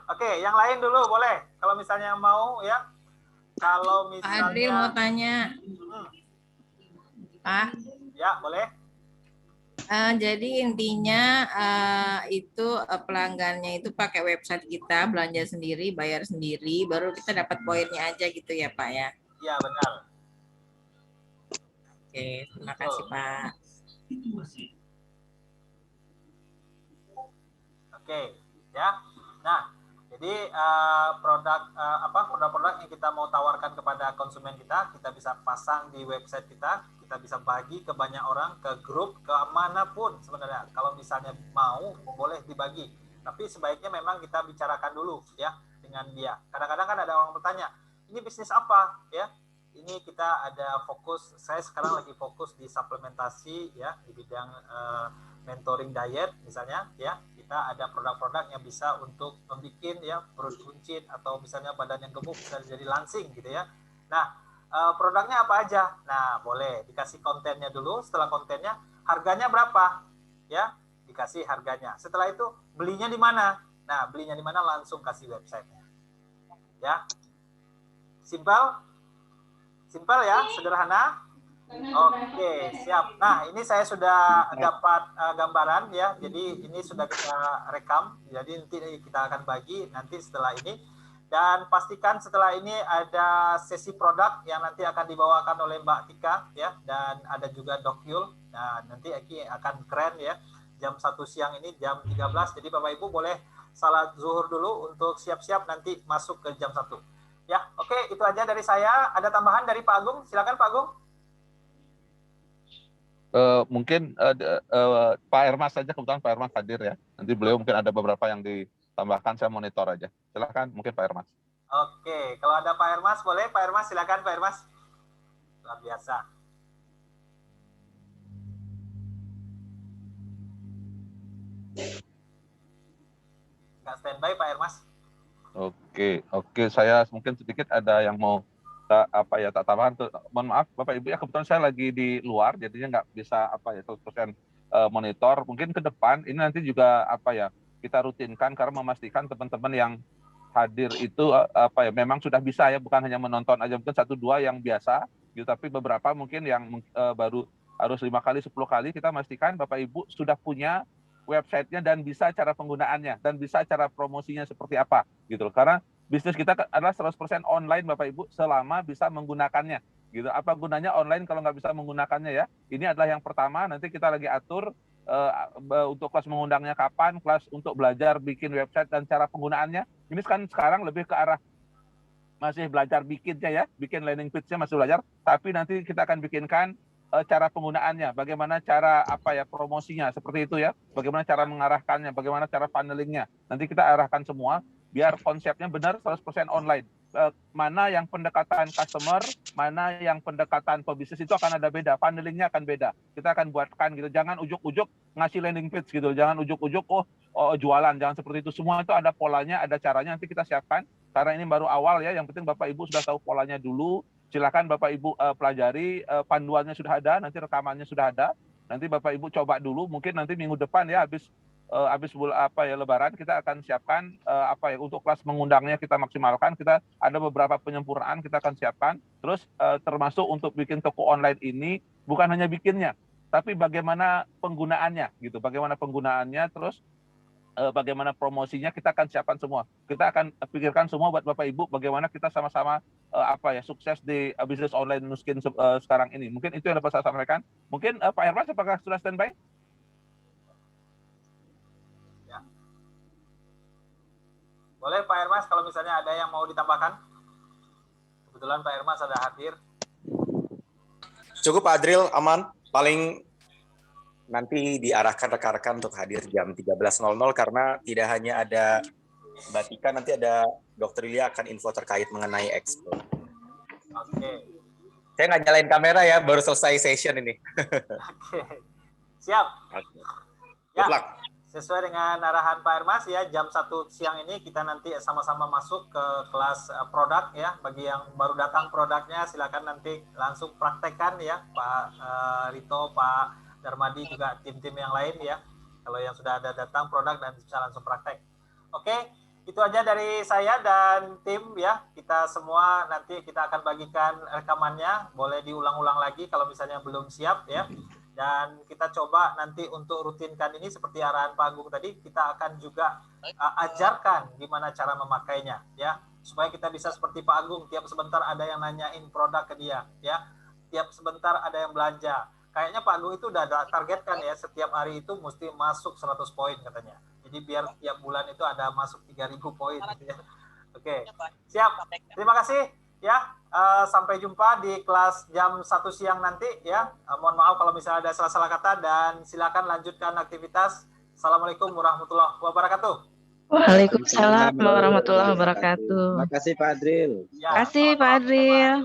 Oke, yang lain dulu boleh. Kalau misalnya mau ya. Kalau misalnya. Pak Adril mau tanya. Pak. Ya, boleh. Jadi intinya itu pelanggannya itu pakai website kita, belanja sendiri, bayar sendiri, baru kita dapat poinnya aja gitu ya Pak ya? Iya, benar. Oke, terima kasih Pak. Oke, ya. Nah, jadi produk-produk yang kita mau tawarkan kepada konsumen kita bisa pasang di website kita bisa bagi ke banyak orang, ke grup, ke manapun sebenarnya. Kalau misalnya mau, boleh dibagi. Tapi sebaiknya memang kita bicarakan dulu ya dengan dia. Kadang-kadang kan ada orang bertanya, ini bisnis apa ya? Ini kita ada fokus, saya sekarang lagi fokus di suplementasi ya, di bidang mentoring diet misalnya ya. Kita ada produk-produk yang bisa untuk membuat ya perut buncit atau misalnya badan yang gemuk bisa jadi langsing gitu ya. Nah, produknya apa aja? Nah, boleh dikasih kontennya dulu. Setelah kontennya, harganya berapa? Ya, dikasih harganya. Setelah itu, belinya di mana? Nah, belinya di mana langsung kasih websitenya. Ya, simpel ya, sederhana. Oke, siap. Nah, ini saya sudah dapat gambaran ya. Jadi ini sudah kita rekam. Jadi nanti kita akan bagi nanti setelah ini. Dan pastikan setelah ini ada sesi produk yang nanti akan dibawakan oleh Mbak Tika ya, dan ada juga Dokyul. Nah, nanti akan keren ya. Jam 1 siang ini jam 13. Jadi Bapak Ibu boleh salat zuhur dulu untuk siap-siap nanti masuk ke jam 1. Ya, oke, itu aja dari saya. Ada tambahan dari Pak Agung? Silakan Pak Agung. Mungkin Pak Ermas saja, kebetulan Pak Ermas hadir ya. Nanti beliau mungkin ada beberapa yang ditambahkan, saya monitor aja. Silakan mungkin Pak Ermas. Oke, kalau ada Pak Hermas, boleh Pak Hermas, silakan Pak Hermas. Luar biasa. Nggak standby Pak Hermas. Oke, saya mungkin sedikit ada yang mau tak tambahkan. Mohon maaf Bapak Ibu ya, kebetulan saya lagi di luar, jadinya nggak bisa 100% monitor. Mungkin ke depan ini nanti juga kita rutinkan karena memastikan teman-teman yang hadir itu memang sudah bisa ya, bukan hanya menonton aja, mungkin 1-2 yang biasa gitu, tapi beberapa mungkin yang baru harus 5 kali 10 kali. Kita pastikan Bapak Ibu sudah punya websitenya dan bisa cara penggunaannya dan bisa cara promosinya seperti apa gitu. Karena bisnis kita adalah 100% online Bapak Ibu selama bisa menggunakannya gitu. Apa gunanya online kalau nggak bisa menggunakannya ya? Ini adalah yang pertama. Nanti kita lagi atur untuk kelas mengundangnya kapan, kelas untuk belajar bikin website dan cara penggunaannya. Ini kan sekarang lebih ke arah masih belajar bikinnya ya, bikin landing page-nya masih belajar, tapi nanti kita akan bikinkan cara penggunaannya, bagaimana cara promosinya seperti itu ya, bagaimana cara mengarahkannya, bagaimana cara funnelingnya. Nanti kita arahkan semua biar konsepnya benar 100% online. Mana yang pendekatan customer, mana yang pendekatan pebisnis itu akan ada beda, funnelingnya akan beda. Kita akan buatkan gitu, jangan ujuk-ujuk ngasih landing page gitu, jangan ujuk-ujuk jualan, jangan seperti itu. Semua itu ada polanya, ada caranya, nanti kita siapkan. Karena ini baru awal ya, yang penting Bapak Ibu sudah tahu polanya dulu. Silakan Bapak Ibu pelajari, panduannya sudah ada, nanti rekamannya sudah ada. Nanti Bapak Ibu coba dulu, mungkin nanti minggu depan ya habis Lebaran kita akan siapkan untuk kelas mengundangnya kita maksimalkan. Kita ada beberapa penyempurnaan kita akan siapkan. Terus termasuk untuk bikin toko online ini bukan hanya bikinnya, tapi bagaimana penggunaannya gitu. Bagaimana penggunaannya, terus bagaimana promosinya kita akan siapkan semua. Kita akan pikirkan semua buat Bapak Ibu bagaimana kita sama-sama sukses di bisnis online Nuskin sekarang ini. Mungkin itu yang dapat saya sampaikan. Mungkin Pak Hermas apakah sudah standby? Ya. Boleh Pak Hermas kalau misalnya ada yang mau ditambahkan. Kebetulan Pak Hermas ada hadir. Cukup Pak Adril, aman. Paling nanti diarahkan rekan-rekan untuk hadir jam 13.00 karena tidak hanya ada Mbak Tika, nanti ada Dr. Ilya akan info terkait mengenai expo. Oke. Saya nggak nyalain kamera ya, baru selesai session ini. Oke. Siap. Oke. Ya, sesuai dengan arahan Pak Hermas ya, jam 1 siang ini kita nanti sama-sama masuk ke kelas produk ya. Bagi yang baru datang produknya silakan nanti langsung praktekkan ya, Pak Rito, Pak Darmadi, juga tim-tim yang lain ya. Kalau yang sudah ada datang produk dan bisa langsung praktek. Oke, itu aja dari saya dan tim ya. Kita semua nanti kita akan bagikan rekamannya. Boleh diulang-ulang lagi kalau misalnya belum siap ya. Dan kita coba nanti untuk rutinkan ini seperti arahan Pak Agung tadi. Kita akan juga ajarkan gimana cara memakainya ya. Supaya kita bisa seperti Pak Agung. Tiap sebentar ada yang nanyain produk ke dia ya. Tiap sebentar ada yang belanja. Kayaknya Pak Agung itu udah targetkan ya, setiap hari itu mesti masuk 100 poin katanya. Jadi biar tiap bulan itu ada masuk 3.000 poin. Ya. Oke, siap. Terima kasih ya. Sampai jumpa di kelas jam 1 siang nanti ya. Mohon maaf kalau misalnya ada salah-salah kata dan silakan lanjutkan aktivitas. Assalamualaikum warahmatullahi wabarakatuh. Waalaikumsalam warahmatullahi wabarakatuh. Terima kasih Pak Adril. Ya, Terima kasih Pak Adril.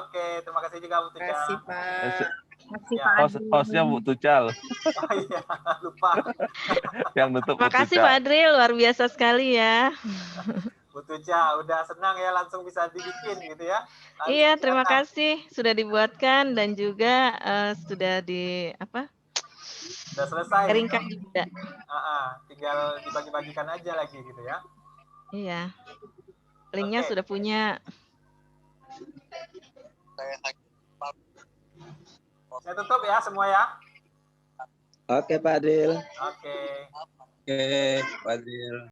Oke, terima kasih juga Bu Tika. Terima kasih Pak. Hostnya Bu Tucal. Oh iya, lupa. Yang nutup Bu Terima kasih Tucal. Pak Adril, luar biasa sekali ya. Bu Tucal, udah senang ya langsung bisa dibikin gitu ya. Langsung Iya, terima kelihatan. kasih sudah dibuatkan dan juga sudah Udah selesai. sharingkan juga. Tinggal dibagi-bagikan aja lagi gitu ya. Iya. Linknya Oke. sudah punya. Saya tutup ya semua ya. Oke Pak Adril. Oke. Oke, Pak Adril.